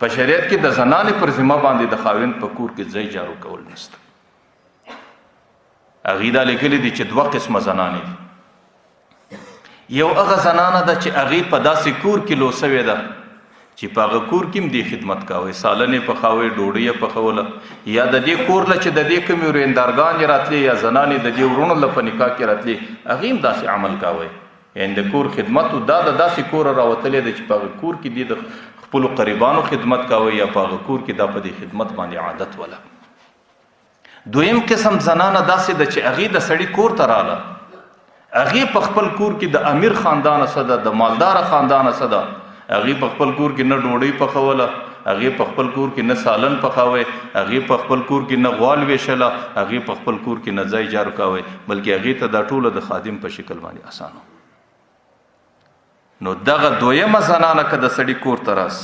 په شریعت کې د زنانې پر ذمه باندې د خاوند په کور کې ځای جارو کول نسته. هغې دا لیکلي دي چې دوه قسمه زنانې دي. یو هغه زنانه ده چې هغې په داسې کور کې لو سوې ده چې په هغه کور کې هم دې خدمت کوئ، سالن یې پخوئ، ډوډۍ یې پخوله، یا د دې کور له چې د دې کومې ورېندارګانې راتلې یا زنانې د دې وروڼو له په نکاح کې راتلې، هغې هم داسې عمل کوئ. یعنې د کور خدمت دا د داسې کوره راوتلی ده چې په هغه کور کې دې د خپلو قریبانو خدمت کوئ، یا په هغه کور کې دا په دې خدمت باندې عادت وله. دویم قسم زنانه داسې ده چې هغې د سړي کور ته راله، هغې په خپل کور کې د امیر خاندانه څه ده، د مالداره خاندانه څه ده، هغې په خپل کور کې نه ډوډۍ پخوله، هغې په خپل کور کې نه سالن پخوئ، هغې په خپل کور کې نه غوال ویشله، هغې په خپل کور کې نه ځای جارو کوئ، بلکې هغې ته دا ټوله د خادم په شکل باندې اسانه. نو دغه دویمه زنانه که د سړي کور ته راس،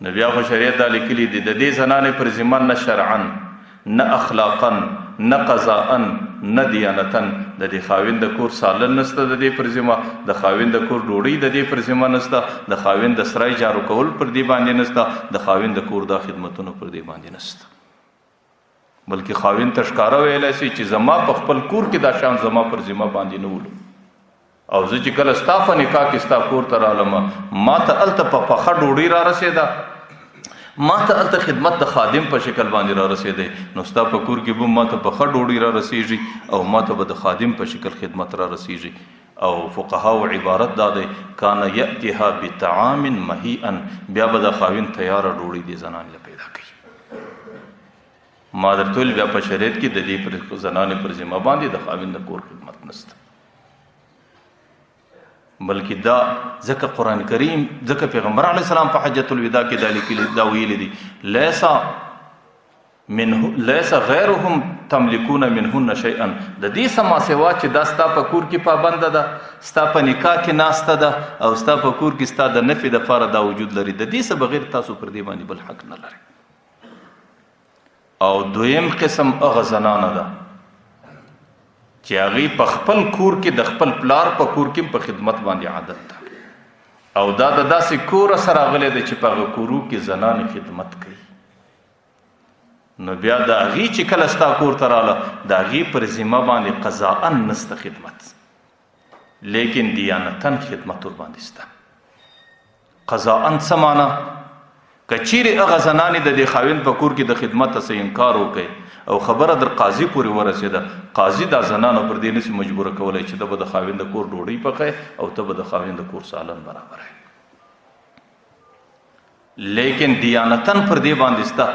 نو بیا خو شریعت دا لیکلي دي د دې زنانې پر ذمه نه شرعاً، نه اخلاقاً، نه قضاءً، نه دیانتاً د دې خاوند د کور سالن نسته د دې پر ذمه، د خاوند د کور ډوډۍ د دې پر ذمه نسته، د خاوند د سرای جارو کول پر دې باندې نسته، د خاوند د کور دا خدمتونه پر دې باندې نسته. بلکې خاوند ته ښکاره ویلی سي چې زما په خپل کور کې دا شان زما پر ذمه باندې نه ولو، او زه چې کله ستا په نکاح کې ستا کور ته رالم، ما ته هلته په پخه ډوډۍ را رسېده، ما ته هلته خدمت د خادم په شکل باندې را رسېدی، نو ستا په کور کې به ما ته پخه ډوډۍ را رسېږي او ما ته به د خادم په شکل خدمت را رسېږي. او فقهاو عبارت دا دی کان یأتیها بطعام مهیئا، بیا به د خاوند تیاره ډوډۍ دې زنانې له پیدا کوي. ما درته ویل بیا په شریعت کې د دې پر زنانې پر ذمه باندې د خاوند د کور خدمت نشته، بلکې دا ځکه قرآن کریم، ځکه پیغمبر علیه السلام په حجۃ الوداع کې دا ویلي دي لیس غیرهم تملکون منهن شیئا، د دې سما سوا چې دا ستا په کور کې پابنده ده، ستا په نکاح کې ناسته ده او ستا په کور کې ستا د نفع دپاره دا وجود لري، د دې څه بغیر تاسو پر دې باندې بل حق نه لرئ. او دویم قسم هغه زنانه ده چې هغې په خپل کور کې د خپل پلار په کور کې په خدمت باندې عادت ده، او دا د داسې کوره سره راغلی ده چې په هغه کورو کې زنانې خدمت کوي. نو بیا د هغې چې کله ستا کور ته راله، د هغې پر ذمه باندې قضاءً نسته خدمت، لیکن دیانتاً خدمت ورباندې سته. قضاءً څه معنا؟ که چیرې هغه زنانې د دې خاوند په کور کې د خدمت څه انکار وکړي او خبره در قاضي پورې ورسېده، قاضي دا زنانه پر دې نشي مجبوره کولی چې ته به د خاوند د کور ډوډۍ پخوې او ته به د خاوند د کور سالن برابروې، لیکن دیانتاً پر دې باندې سته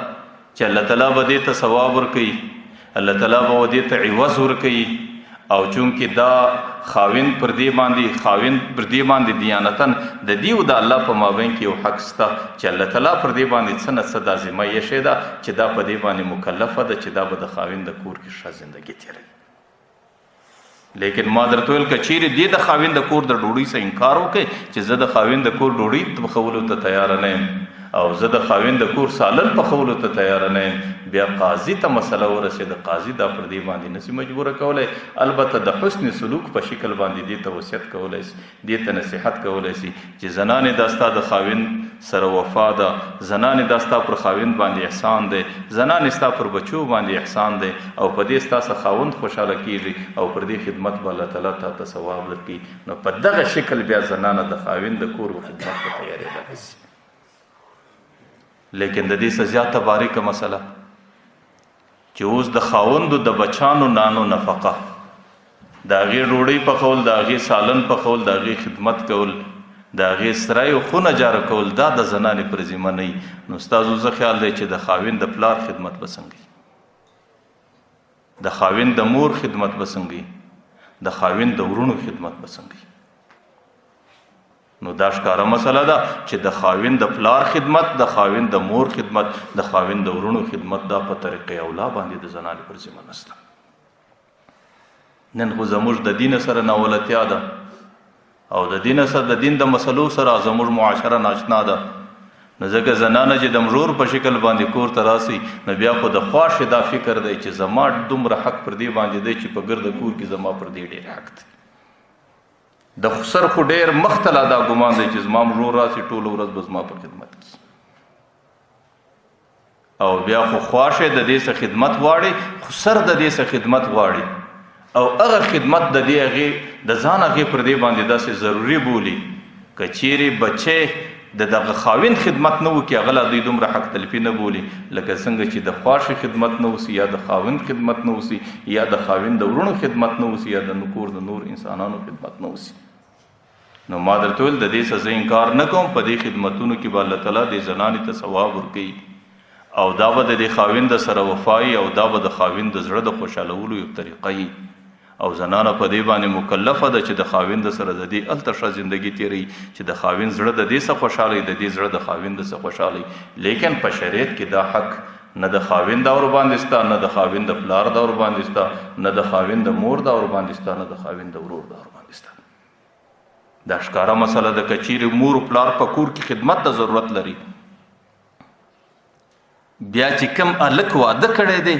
چې الله تعالی به دې ته ثواب ورکوي، الله تعالی به دې ته عوض ورکوي، او چونکې دا خاوند پر دې باندې دیانتن د دې او د الله په مابین کې یو حق شته چې الله تعالی پر دې باندې څه نه څه دا ذمه یې ده چې دا په دې باندې مکلفه ده چې دا به د خاوند د کور کې ښه زندګي تېروي. لیکن ما درته ویل که چیرې دې د خاوند د کور د ډوډۍ څخه انکار وکړي چې زه د خاوند د کور ډوډۍ پخولو ته تیاره نه یم او زه د خاوند د کور سالن پخولو ته تیاره نه یم، بیا قاضي ته مسله ورسېده، قاضي دا پر دې باندې نشي مجبوره کولی. البته د حسن سلوک په شکل باندې دې ته وصیت کولی شي، دې ته نصیحت کولی شي چې زنانې دا ستا د خاوند سره وفا ده، زنانې دا ستا پر خاوند باندې احسان دی، زنانې ستا پر بچو باندې احسان دی او په دې ستاسو خاوند خوشحاله کیږي او پر دې خدمت به الله تعالی تا ته ثواب درکړي. نو په دغه شکل بیا زنانه د خاوند د کور و خدمت ته تیارېدلی شي. لیکن د دې څه زیاته باریکه مسله چې اوس د خاوندو د بچانو نانو نفقه، د هغې ډوډۍ پخول، د هغې سالن پخول، د هغې خدمت کول، د هغې سرای او خونه جاره کول، دا د زنانې پر ذمه نه وي. نو ستاسو زه خیال دی چې د خاوند د پلار خدمت به څنګه وي، د خاوند د مور خدمت به څنګه وي، د خاوند د ورونو خدمت به څنګه وي. نو دا ښکاره مسله ده چې د خاوند د پلار خدمت، د خاوند د مور خدمت، د خاوند د ورونو خدمت دا په طریقې اولا باندې د زنانې پر ذمه نشته. نن خو زموږ د دین سره ناولتیا ده او د دین د مسلو سره زموږ معاشره ناشنا ده. نو ځکه زنانه چې د مژور په شکل باندې کور ته راسي نو بیا خو د خواښې دا فکر دی چې زما دومره حق پر دې باندې دی چې په ګرده کور کې زما پر دې ډېر حق دی. د خسر خو ډېر مخته لا دا ګمان دی چې زما مژور راسي ټوله ورځ به زما په خدمت کې او بیا خو خواښې د دې څه خدمت غواړي، خسر د دې څه خدمت غواړي او هغه خدمت د دې هغې د ځان هغې پر دې باندې داسې ضروري بولي که چیرې بچی د دغه خاوند خدمت نه وکړي هغه لا دوی دومره حق تلفي نه بولي لکه څنګه چې د خواښې خدمت نه وسي یا د خاوند خدمت نه وسي یا د خاوند د ورونو خدمت نه وسي یا د کور د نور انسانانو خدمت نه وسي. نو ما درته ویل د دې څه زه انکار نه کوم، په دې خدمتونو کې به الله تعالی دې زنانې ته ثواب ورکوي او دا به د دې خاوند سره وفایي او دا به د خاوند د زړه د خوشحالولو یو طریقه وي او زنانه په دې باندې مکلفه ده چې د خاوند سره د دې هلته ښه زندګي تېروي چې د خاوند زړه د دې څه خوشحاله د دې زړه د خاوند څه خوشحاله. لیکن په شریعت کې دا حق نه د خاوند اور باندې ستا، نه د خاوند د پلار د اور باندې ستا، نه د خاوند د مور د اور باندې ستا، نه د خاوند د ورور د اور باندې ستا. دا ښکاره مسله ده که چیرې مور و پلار په کور کې خدمت ته ضرورت لري بیا چې کوم هلک واده کړی دی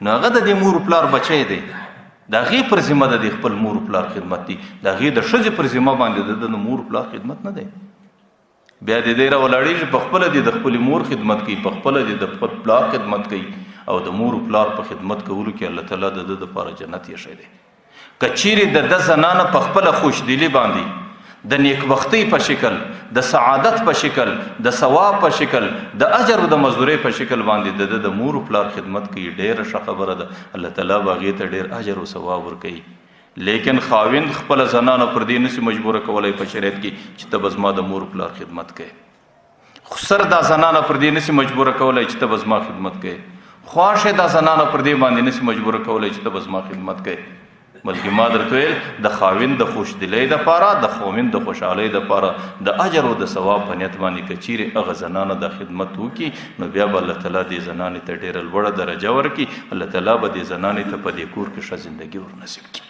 نو هغه د دې مور و پلار بچی دی، د هغې پر ذمه د دې خپل مور و پلار خدمت دی، د هغې د ښځې پر ذمه باندې د مور و پلار خدمت نه دی. بیا د دې راولاړېږي په خپله دې د خپلې مور خدمت کوي، په خپله دې د خپل پلار خدمت کوي او د مور و پلار په خدمت کولو کې الله تعالی د ده دپاره جنت ایښی دی. که چیرې د ده زنانه په خپله خوشدلي باندې د نیکبختۍ په شکل، د سعادت په شکل، د ثواب په شکل، د اجر او د مزدورۍ په شکل باندې د مور و پلار خدمت کوي ډېره ښه خبره ده، الله تعالی به هغې ته ډېر اجر او ثواب ورکوي. لیکن خاوند خپله زنانه پر دې نشي مجبوره کولی په شریعت کې چې ته به زما د مور و پلار خدمت کوې. خسر دا زنانه پر دې نشي مجبوره کولی چې ته به زما خدمت کوې. خواښې دا زنانه پر دې باندې نشي مجبوره کولی چې ته به زما خدمت کوې. بلکې ما درته ویل د خاوند د خوشدلۍ دپاره، د خاوند د خوشحالۍ دپاره د اجر او د ثواب په نیت باندې که چیرې هغه زنانه دا خدمت وکړي نو بیا به الله تعالی دې زنانې ته ډېره لوړه درجه ورکړي، الله تعالی به دې زنانې ته په دې کور کې ښه زندګي ورنصیب کړي.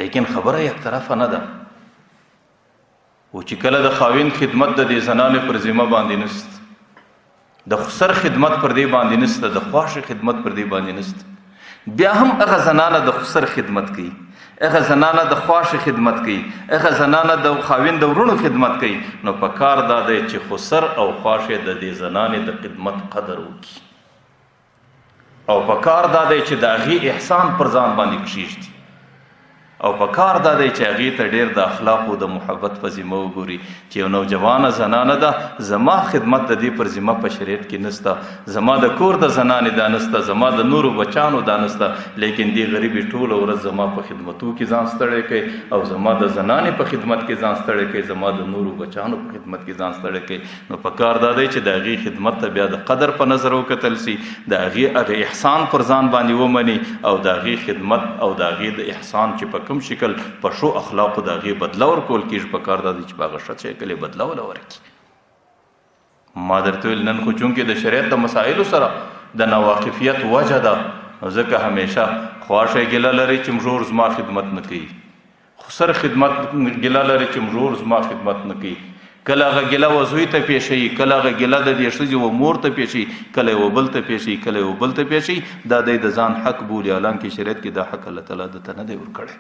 لیکن خبره یک طرفه نه ده و چې کله د خاوند خدمت د دې زنانې پر ذمه باندې نشته، د خسر خدمت پر دې باندې نشته، د خواښې خدمت پر دې باندې نشته، بیا هم هغه زنانه د خسر خدمت کوي، هغه زنانه د خواښې خدمت کوي، هغه زنانه د خاوند د ورونو خدمت کوي، نو په کار دا دی چې خسر او خواښې د دې زنانې د خدمت قدر وکړي او په کار دا دی چې د هغې احسان پر ځان باندې کښېږدي او په کار دا دی چې هغې ته ډېر د اخلاقو د محبت په ذمه وګوري چې یو نوجوانه زنانه ده زما خدمت د دې پر ذمه په شریعت کې نسته، زما د کور د زنانې دا نسته، زما د نورو بچانو دا نسته، لیکن دې غریبې ټوله ورځ زما په خدمتو کې ځان ستړی کوي او زما د زنانې په خدمت کې ځان ستړی کوي، زما د نورو بچانو په خدمت کې ځان ستړی کوي. نو په کار دا دی چې د هغې خدمت ته بیا د قدر په نظر وکتل سي، د هغې احسان پر ځان باندې ومني او د هغې خدمت او د هغې د احسان چې په کوم شکل په شو اخلاقو د هغې بدله ورکول کېږي په کار دا دی چې په هغه ښه شکل یې بدله وله ورکړي. ما درته ویل نن خو چونکې د شریعت د مسایلو سره د ناواقفیت وجه ده نو ځکه همیشه خواښه ګیله لري چې مژور زما خدمت نه کوي، خو سر خدمت ګیله لري چې مژور زما خدمت نه کوي. کله هغه ګیله و زوی ته پیښوي، کله هغه ګیله د دې ښځې و مور ته پیښوي، کله یې و بل ته پیښوي، کله یې و بل ته پیښوي. دا دی د ځان حق بولي، حالانکې شریعت کې دا حق الله تعالی دته نه دی ورکړی.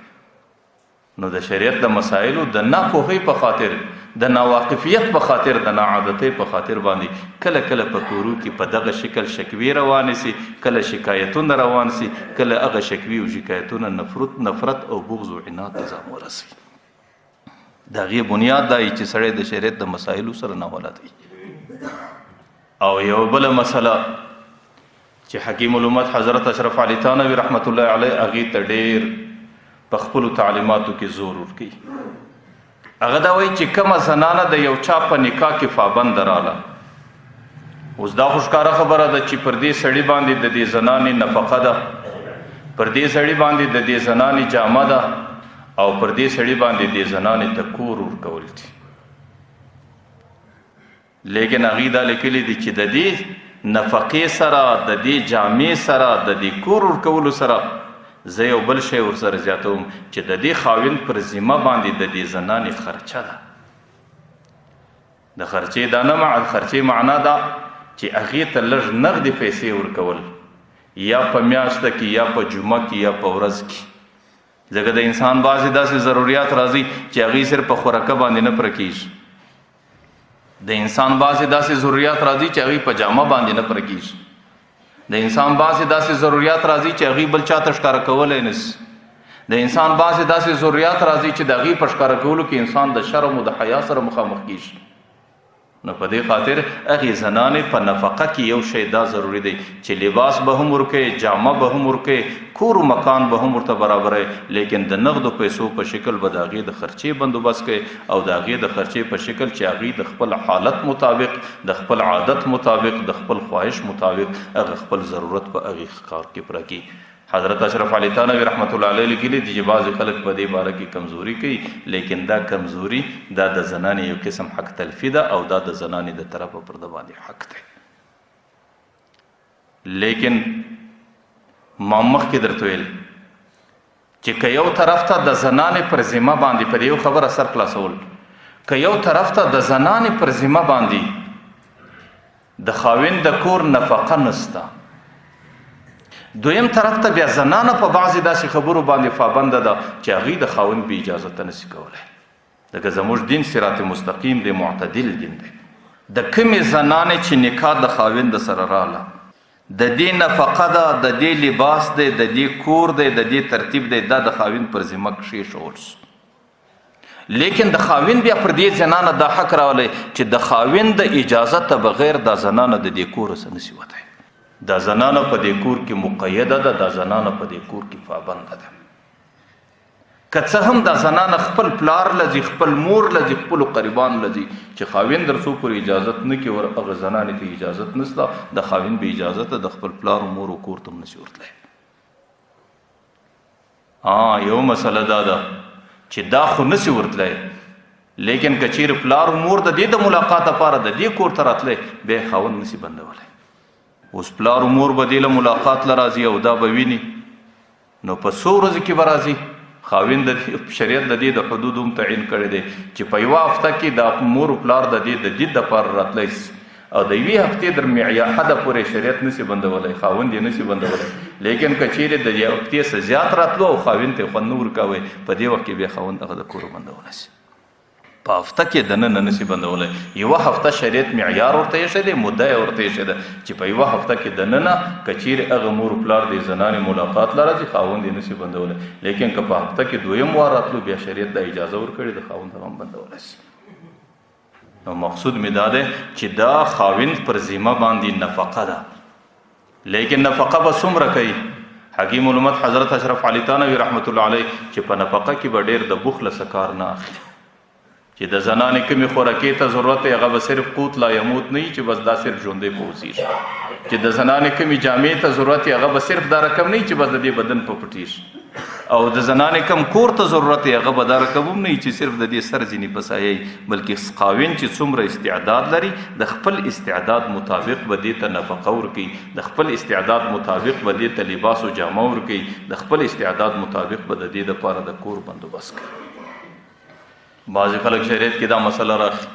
نو د شریعت د مسایلو د ناپوهۍ په خاطر، د ناواقفیت په خاطر، د ناعادتۍ په خاطر باندې کله کله په کورو کې په دغه شکل شکوې روانې سي، کله شکایتونه روان سي، کله هغه شکوې او شکایتونه نفرت او بغض او عناد ته ځان ورسوي. د هغې بنیاد دا چې سړی د شریعت د مسایلو سره ناولد وي. او یو بله مسله چې حکیم الامت حضرت اشرف علي تھانوي رحمت الله علیه هغې ته ډېر په خپلو تعلیماتو کې زور ورکوي. هغه دا وایي چې کومه زنانه د یو چا په نکاح کې پابنده راله، اوس دا خو ښکاره خبره ده چې پر دې سړي باندې د دې زنانې نفقه ده، پر دې سړي باندې د دې زنانې جامه ده او پر دې سړي باندې دې زنانې ته کور ورکول دي. لیکن هغې دا لیکلي دي چې د دې نفقې سره، د دې جامې سره، د دې کور ورکولو سره زه یو بل شی ورسره زیاتوم چې د دې خاوند پر ذمه باندې د دې زنانې خرچه ده. د خرچې دا نه خرچې معنا ده چې هغې ته لږ نغدې پیسې ورکول، یا په میاشته کې، یا په جمعه کې، یا په ورځ کې. ځکه د انسان بعضې داسې ضروریات راځي چې هغې صرف په خوراکه باندې نه پوره کېږي. د انسان بعضې داسې ضروریات راځي چې هغې په جامه باندې نه پوره کېږي. د انسان بعضې داسې ضروریات راځي چې هغې بل چاته ښکاره کولی نشي. د انسان بعضې داسې ضروریات راځي چې د هغې په ښکاره کولو کې انسان د شرم او د حیا سره مخامخ کېږي. نو په دې خاطر هغې زنانې په نفقه کې یو شی دا ضروري دی چې لباس به هم ورکوي، جامه به هم ورکوي، کور و مکان به هم ورته برابروي، لیکن د نغدو پیسو په شکل به د هغې د خرچې بندوبست کوي او د هغې د خرچې په شکل چې هغې د خپل حالت مطابق، د خپل عادت مطابق، د خپل خواهش مطابق هغه خپل ضرورت په هغې کار کې پوره کړي. حضرت اشرف علي تھانوي رحمت الله علیه لیکلي دي چې بعضې خلک په دې باره کې کمزوري کوي، لیکن دا کمزوري دا د زنانې یو قسم حق تلفي ده او دا د زنانې د طرفه پر د باندې حق دی. لیکن ما مخکې درته ویل چې که یو طرف ته د زنانې پر ذمه باندې په دې یو خبره سر خلاصول، که یو طرف ته د زنانې پر ذمه باندې د خاوند د کور نفقه نسته، دویم طرف ته بیا زنانه په بعضې داسې خبرو باندې پابنده ده چې هغوی د خاوند بې اجازته نشي کولی. ځکه زموږ دین صراط مستقیم دی، معتدل دین دی. د کومې زنانې چې نکاح د خاوند سره راله، د دې نفقه ده، د دې لباس دی، د دې کور دی، د دې ترتیب دی، دا د خاوند پر ذمه کښېښول شو. لیکن د خاوند بیا پر دې زنانه دا حق راولی چې د خاوند د اجازته بغیر دا زنانه د دې کوره څه نشي وتی. دا زنانه په دې کور کې مقیده ده، دا زنانه په دې کور کې پابنده ده. که څه هم دا زنانه خپل پلار لځي، خپل مور لځي، خپلو قریبان لځي، چې خاوند در څو پورې اجازت نه کړي هغه زنانې ته اجازت نشته، د خاوند بې اجازته د خپل پلار و مور و کور ته هم نشي ورتلی. یو مسله دا ده چې دا خو نشي ورتلی، لیکن که چیرې پلار و مور د دې د ملاقات لپاره د دې کور ته راتلی، بیا یې خاوند نشي بندولی. اوس پلار و مور به دې له ملاقات له راځي او دا به ویني، نو په څو ورځو کې به راځي. خاوند د شریعت د دې د حدودو هم تعین کړی دی چې په یوه هفته کې د مور و پلار د دې د دید دپاره راتلی سي او د یوې هفتې در حده پورې شریعت نسي بندولی، خاوند یې نسي بندولی. لیکن که چیرې د یوې هفتې څه زیات راتلو او خاوند ته یې خوند نه ورکوی، په دې وخت کې بیا خاوند هغه د کور بندولی سي. په هفته کې دننه نشي بندولی. یوه هفته شریعت معیار ورته ایښی دی، مده یې ورته ایښې ده چې په یوه هفته کې دننه که چیرې هغه مور پلار د زنانې ملاقات له راځي خاوند یې نشي بندولی. لیکن که په هفته کې دویم وار راتلو بیا شریعت دا اجازه ورکړې د خاوند هم بندولی شي. نو مقصود مې دا دی چې دا خاوند پر ذمه باندې نفقه ده. لیکن نفقه به څومره کوي؟ حکیم علمت حضرت اشرف علي تانوي رحمت الله علیه چې په نفقه کې به ډېر د بخله څه کار نه اخلي، چې د زنانې کومې خوراکۍ ته ضرورت دی هغه به صرف قوت لا یموت نه وي چې بس دا صرف ژوندی به اوسېږي، چې د زنانې کومې جامې ته ضرورت دی هغه به صرف دا رقم نه وي چې بس د دې بدن په پټېږي، او د زنانې کم کور ته ضرورت دی هغه به دا رقم هم نه وي چې صرف د دې سر ځینې په سایه، بلکې خاوند چې څومره استعداد لري د خپل استعداد مطابق به دې ته نفقه ورکوي، د خپل استعداد مطابق به دې ته لباس و جامه ورکوي، د خپل استعداد مطابق به د دې دپاره د کور بندوبست کوي. بعضې خلک شریعت کې دا مسله راخي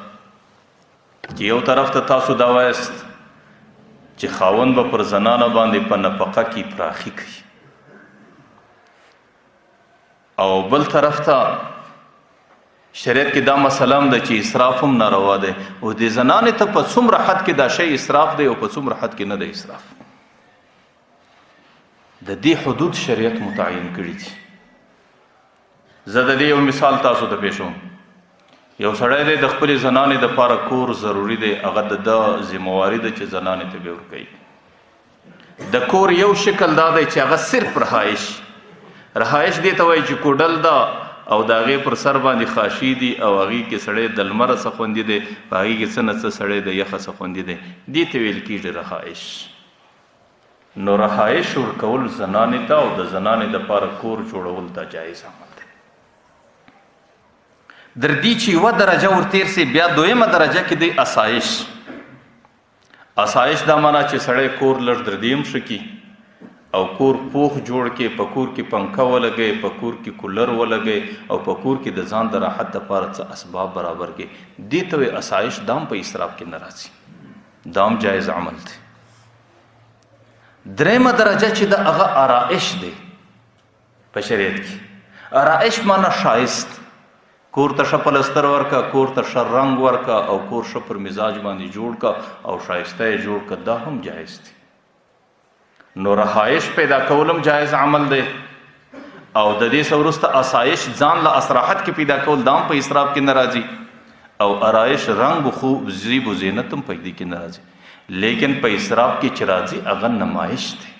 چې یو طرف ته تاسو دا وایست چې خاوند به پر زنانه باندې په نفقه کې پراخي کوي، او بل طرف ته شریعت کې دا مسله هم ده چې اسراف هم ناروا دی، او د زنانې ته په څومره حد کې دا شی اسراف دی او په څومره حد کې نه دی اسراف. د دې حدود شریعت متعین کړي دي. زه د دې یو مثال تاسو ته پیښوم. یو سړی دی د خپلې زنانې دپاره کور ضروري دی، هغه د ده ذمواري ده چې زنانې ته به ورکوي. د کور یو شکل دا دی چې هغه صرف رهایش دې ته وایي چې کوډل ده او د هغې پر سر باندې خاشي دي او هغې کې سړی د لمره څه خوندي دی، په هغې کې څه نه څه سړی د یخه څه خوندي دی، دې ته ویل کېږي رهایش. نو رهایش ورکول زنانې ته او د زنانې دپاره کور جوړول دا جایز عمل دی. در دې چې یوه درجه ورتېر سي بیا دویمه درجه کې دی اسایش. اسایش دا معنا چې سړی کور لږ در دې هم ښه کي او کور پوخ جوړ کې، په کور کې پنکه ولګوي، په کور کې کولر ولګوي او په کور کې د ځان د راحت دپاره څه اسباب برابر کړي. دې ته وایي اسایش. دا هم په اسراف کې نه راځي، دا هم جایز عمل دی. درېیمه درجه چې د هغه آرائش دی په شریعت کې. آرائش معنا ښایست. کور ته ښه پلستر ورکه، کور ته ښه رنګ ورکه او کور ښه پر مزاج باندې جوړ که او ښایسته یې جوړ که، دا هم جایز دی. نو رهایش پیدا کول هم جایز عمل دی، او د دې څه وروسته اسایش ځان له استراحت کې پیدا کول دا هم په اسراف کې نه راځي، او آرایش رنګ و خوب زیب و زینت هم په دې کې نه راځي. لیکن په اسراف کې چې راځي هغه نمایش دی.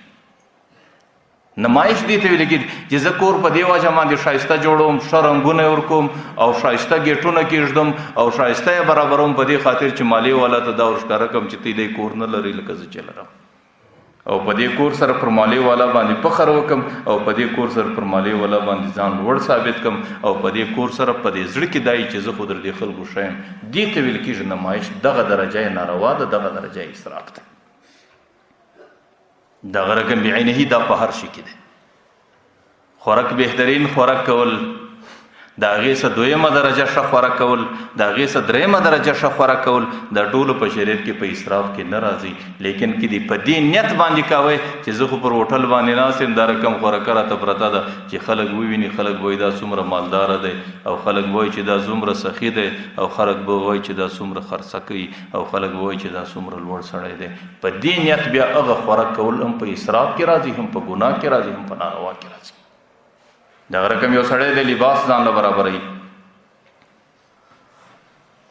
نمایش دې ته ویل کېږي چې زه کور په دې وجه باندې ښایسته جوړوم، ښه رنګونه یې ورکوم او ښایسته ګېټونه کېږدم او ښایسته یې برابروم په دې خاطر چې مالیې والا ته دا ورښکاره کړم چې تی دی کور نه لري لکه زه چې لرم، او په دې کور سره پر مالیې والا باندې فخر وکم، او په دې کور سره پر مالیې والا باندې ځان لوړ ثابت کم، او په دې کور سره په دې زړه کې دای چې زه خو در دې خلکو ښه یم. دې ته ویل کېږي نمایش. دغه درجه یې ناروا ده، دغه درجه یې اسراف ده. دغه رقم بعینه دا په هر شي کې دی. خوراک بهترین خوراک کول، د هغې څه دویمه درجه ښه خوراک کول، د هغې څه درېیمه درجه ښه خوراک کول، دا ټولو په شریعت کې په اسراف کې نه راځي. لیکن کې دې په دې نیت باندې کوئ چې زه خو پر هوټل باندې ناست یم، دا رقم خوراکه راته پرته ده چې خلک وویني، خلک به وایي دا څومره مالداره دی، او خلک به وایي چې دا څومره سخي دی، او خلک به وایي چې دا څومره خرڅه کوي، او خلک به وایي چې دا څومره لوړ سړی دی. په دې نیت بیا هغه خوراک کول هم په اسراف کې راځي، هم په ګناه کې راځي، هم په ناروا کې راځي. دغه رقم یو سړی د لباس ځان له برابروي،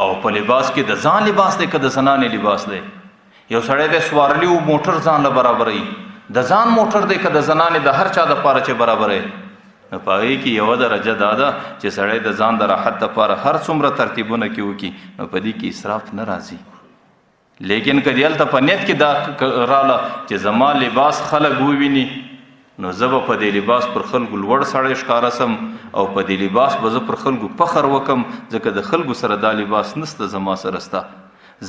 او په لباس کې د ځان لباس دی که د زنانې لباس دی. یو سړی د سوارلي و موټر ځان له برابروي، د ځان موټر دی که د زنانې د هر چا دپاره چې برابروي. نو په هغې کې یوه درجه دا ده چې سړی د ځان د راحت دپاره هر څومره ترتیبونه کې وکړي، نو په دې کې اسراف نه راځي. لیکن که دې هلته په نیت کې دا راله چې زما لباس خلک وویني، نو زه به په دې لباس پر خلکو لوړ سړی ښکاره سم، او په دې لباس به زه پر خلکو فخر وکم، ځکه د خلکو سره دا لباس نسته، زما سره سته.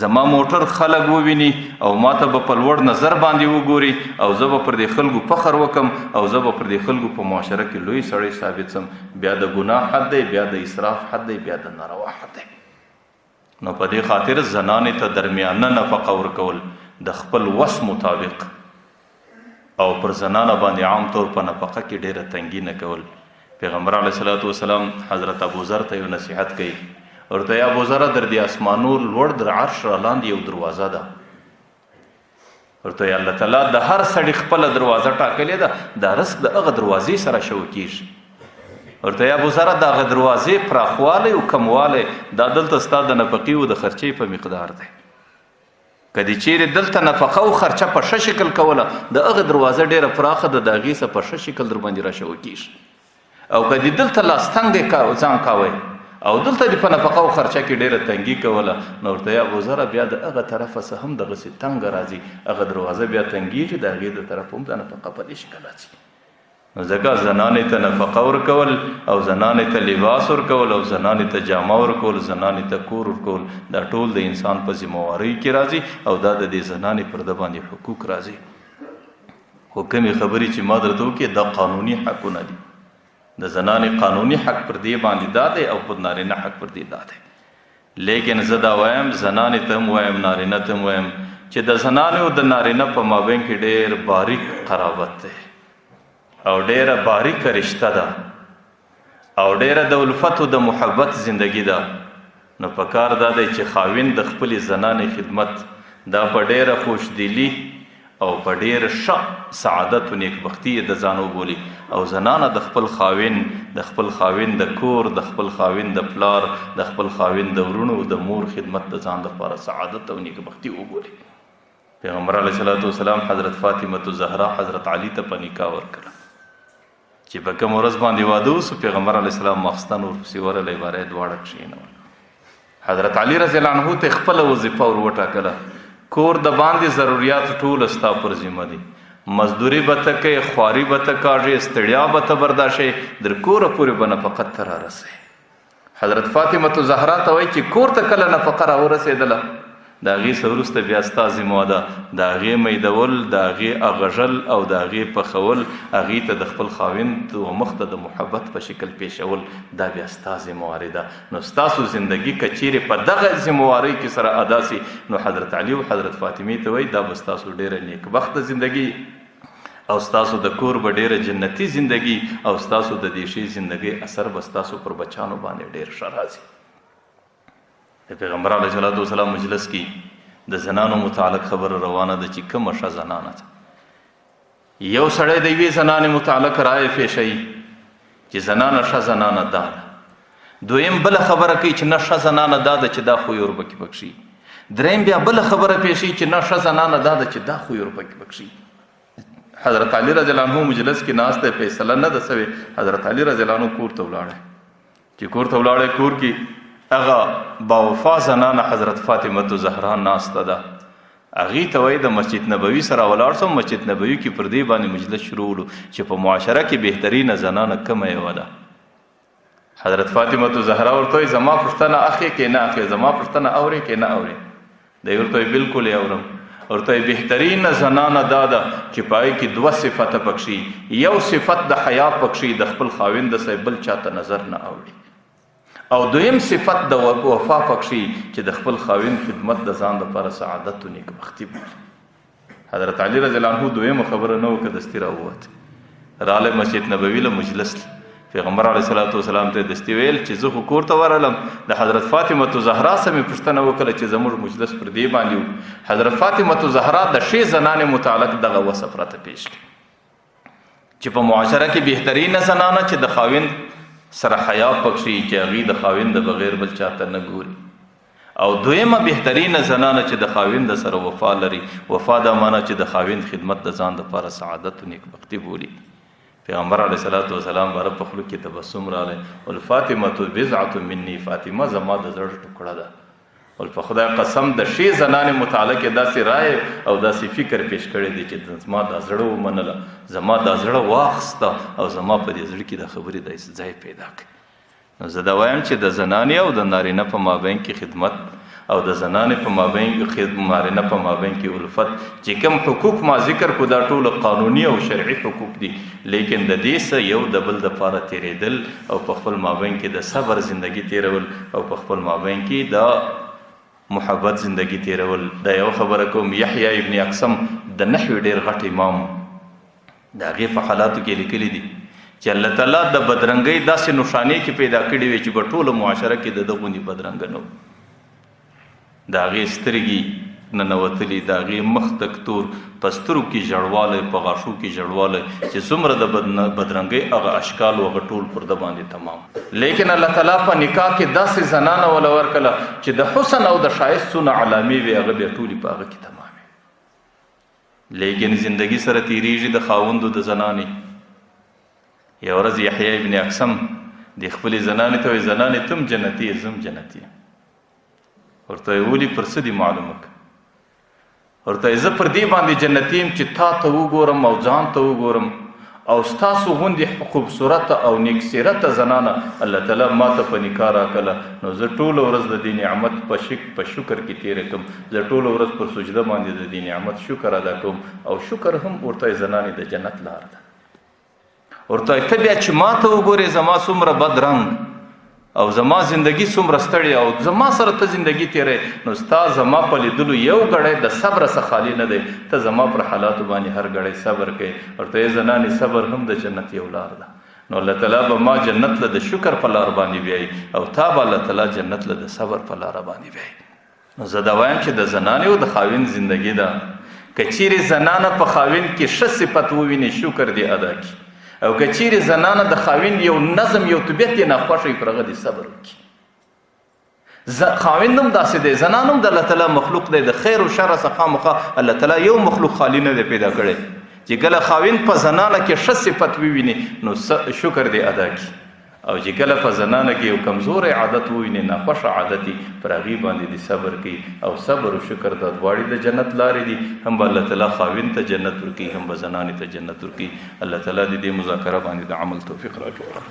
زما موټر خلک وویني او ما ته به په لوړ نظر باندې وګوري، او زه به پر دې خلکو فخر وکم، او زه به پر دې خلکو په معاشره کې لوی سړی ثابت سم. بیا د ګناه حد دی، بیا د اسراف حد دی، بیا د ناروا حد دی. نو په دې خاطر زنانې ته درمیانه نفقه ورکول د خپل وس مطابق، او پر زنانه باندې عام طور په نفقه کې ډېره تنګي نه کول. پیغمبر علیه الصلاۃ والسلام حضرت ابوذر ته یو نصیحت کوي، ورته یا ابوذره در دې اسمانو لوړ در عرش را لاندې یو دروازه ده. ورته یا الله تعالی د هر سړي خپله دروازه ټاکلې ده، دا رزق د هغه دروازې سره شو کېږي. ورته یا ابوذره د هغه دروازې پراخوالی او کموالی دا دلته ستا د نفقې او د خرچې په مقدار دی. که دې چیرې دلته نفقه او خرچه په ښه شکل کوله د هغه دروازه ډېره پراخه ده، د هغې څه په ښه شکل در باندې راشوه کېږي. او که دې دلته لاستنګی ځان کوئ او دلته دې په نفقه او خرچه کې ډېره تنګي کوله، نو ورته یا ابوذره بیا د هغه طرفه څه هم دغسې تنګه راځي، هغه دروازه بیا تنګېږي، د هغې د طرفه هم د نفقه په دې شکل راځي. نو ځکه زنانې ته نفقه ورکول او زنانې ته لباس ورکول او زنانې ته جامه ورکول، زنانې ته کور ورکول، دا ټول د انسان په ذمهوارۍ کې راځي او دا د دې زنانې پر ده باندې حقوق راځي. خو کومې خبرې چې ما درته وکړې دا قانوني حقونه دي. د زنانې قانوني حق پر دې باندې دا دی او پر نارینه حق پر دې دا دی. لیکن زه دا وایم زنانې ته هم وایم نارینه ته هم وایم چې د زنانې او د نارینه په مابین کې ډېر باریک قرابت دی او ډېره باریکه رشته ده او ډېره د الفت او د محبت زندگی ده. نو پکار دا دی چې خاوند د خپلې زنانې خدمت دا په ډېره خوشدلي او په ډېر ښه سعادت و نیکبختي یې د ځان وبولي او زنانه د خپل خاوند د کور د خپل خاوند د پلار د خپل خاوند د ورونو د مور خدمت د ځان لپاره سعادت او نیکبختي وبولي. پیغمبر علیه صلات وسلام حضرت فاطمه الزهرا حضرت علي ته په نکاح ورکړه چې په کوم ورځ باندې واده وسو، پیغمبر علیه السلام ماخستن ورپسې ورغلی، باره یې دواړه کښېنول. حضرت علي رضی الله عنه ته خپله وظیفه ور وټاکله، کور د باندې ضروریات ټول ستا پر ذمه دي، مزدوري به ته کوې، خواري به ته کاږې، ستړیا به ته برداشتوې، در کوره پورې به نفقت ته رارسوې. حضرت فاطمه زهرا ته وایي چې کور ته کله نفقه راورسېدله د هغې څه وروسته بیا ستا ذمه ده د هغې میدول، د هغې اغږل او د هغې پخول، هغې ته د خپل خاوند و مخ ته د محبت په شکل پیښول، دا بیا ستا ذمهواري ده. نو ستاسو زندگی که چیرې په دغه ذمهوارۍ کې سره ادا سي، نو حضرت علي او حضرت فاطمې ته وایي دا به ستاسو ډېره نیکبخته زندگی او ستاسو د کور به ډېره جنتي زندگی او ستاسو د دې ښې زندګۍ اثر به ستاسو پر بچانو باندې ډېر ښه راځي. د پیغمبر علیه صلات وسلام مجلس کې د زنانو متعلق خبره روانه ده چې کومه ښه زنانه ده. یو سړی د یوې زنانې متعلق رایې پیښوي چې زنانه ښه زنانه دا ده، دویم بله خبره کوي چې نه ښه زنانه دا ده چې دا خوی ورپکې بکشي، دریم بیا بله خبره پیښوي چې نه ښه زنانه دا ده چې دا خوی ورپکې بکشي. حضرت علي رضی الله عنه مجلس کې ناست دی، فیصله نه ده سوې. حضرت علي رضی الله عنه کور ته ولاړی، چې کور ته ولاړی کور کې هغه باوفا زنانه حضرت فاطمه زهرا ناسته ده. هغې ته وایي د مسجد نبوي سره ولاړ سم، مسجد نبوي کې پر دې باندې مجلس شروع ولو چې په معاشره کې بهترینه زنانه کومه یوه ده. حضرت فاطمه زهرا ورته وایي زما پوښتنه اخلې که نه اخلې، زما پوښتنه اورې که نه اورې؟ دی ورته وایي بلکل یې اورم. ورته وایي بهترینه زنانه دا ده چې په هغې کې دوه صفته پکښي، یو صفت د حیا پکښي د خپل خاوند د صحیح بل چاته نظر نه اوړي، او دویم صفت د وفا پکښي چې د خپل خاوند خدمت د ځان لپاره سعادت و نیکبختي بولي. حضرت علي رضی الله عنه دویمه خبره نه وکړه، دستي راووت، راغلی مسجد نبوي له مجلس. پیغمبر علیه صلات وسلام ته دستي ویل چې زه خو کور ته ورغلم، د حضرت فاطمه زهرا څخه مې پوښتنه وکړه چې زموږ مجلس پر دې باندې و. حضرت فاطمه زهرا د ښې زنانې متعلق دغه وصف راته پیش کړي چې په معاشره کې بهترینه زنانه چې د خاوند سره حیا پکښي، چې هغې د خاوند د بغیر بل چاته نه ګوري، او دویمه بهترینه زنانه چې د خاوند سره وفا لري. وفا دا معنی چې د خاوند خدمت د ځان لپاره سعادت و نیکبختي بولي. پیغمبر علیه صلات وسلام باره په خولو کې تبسم راغلی، والفاطمه بضعة مني، فاطمه زما د زړه ټوکړه ده. ول په خدای قسم د ښې زنانې متعلق یې داسې رایې او داسې فکر پیش کړی دی چې زما دا زړه ومنله، زما دا زړه واخیسته او زما په دې زړه کې د خبرې داسې ځای پیدا کړي. نو زه دا وایم چې د زنانې او د نارینه په مابین کې خدمت او د زنانې په مابین کې نارینه په مابین کې الفت، چې کوم حقوق ما ذکر کو دا ټول قانوني او شرعي حقوق دي، لیکن د دې څه یو د بل دپاره تېرېدل او په خپل مابین کې د صبر زندگی تېرول او په خپل مابین کې د محبت زندگی تیرول. دا یو خبره کوم. یحیی ابن اقسم د نحوی ډېر غټ امام، د هغې په حالاتو کې لیکلی دي چې الله تعالی د بدرنګۍ داسې نښانې کې پیدا کړې وي چې په ټوله معاشره کې د دغه غوندې بدرنګه نه و. د هغې سترګې ننوتلي، د هغې مخ تک تور، په سترګو کې ژړوالی، په غاښو کې ژړوالی، چې څومره د بدرنګۍ هغه اشکال و هغه ټول پر ده باندې تمام. لیکن الله تعالی په نکاح کې داسې زنانه وله ورکړله چې د حسن او د ښایست څونه علامې وې هغه بیا ټولې په هغه کې تمامې. لیکن زندگی سره تیریږي د خاوندو د زنانې. یو ورځ یحیی ابن اقسم د خپلې زنانې ته وایي زنانې تم جنتي یې زم جنتي یم. ورته یې ولي پر څه دي معلومه که؟ ورته یې زه پر دې باندې جنتي یم چې تا ته وګورم او ځان ته وګورم او ستاسو غوندې خوبصورته او نیک سیرته زنانه الله تعالی ما ته په نکاح راکړله، نو زه ټوله ورځ د دې نعمت په شکر کې تېره کړم، زه ټوله ورځ پر سجده باندې د دې نعمت شکر ادا کوم. او شکر هم ورته زنانې د جنت لار ده. ورته ته بیا چې ما ته وګورې زما څومره بد رنګ او زما زندگی څومره ستړې او زما سره ته زندگی تېرې، نو ستا زما په لیدلو یو ګړی د صبر څخه خالي نه دی، ته زما پر حالاتو باندې هر ګړی صبر کوې. ورته یې زنانې صبر هم د جنت یو لار ده. نو الله تعالی به ما جنت له د شکر په لار باندې بیایي او تا به الله تعالی جنت له د صبر په لاره باندې بیایي. نو زه دا وایم چې د زنانې او د خاوند زندگی ده، که چیرې زنانه په خاوند کې ښه صفت وویني شکر دې ادا کړي، او که چیرې زنانه د خاوند یو نظم یو طبیعت یې ناخوښه وي پر هغه دې صبر وکړي. خاوند هم داسې دی، زنان هم د الله تعالی مخلوق دی، د خیر و شر څخه خامخا الله تعالی یو مخلوق خالی نه دی پیدا کړی. چې کله خاوند په زنانه کې ښه صفت وویني نو شکر دې ادا کړي، او چې کله په زنانه کې یو کمزوری عادت وویني ناخوښه عادت یې پر هغې باندې دې صبر کوي. او صبر او شکر دا دواړې د جنت لارې دي. هم به الله تعالی خاوند ته جنت ورکوي، هم به زنانې ته جنت ورکوي. الله تعالی دې مذاکره باندې د عمل توفیق راکړي.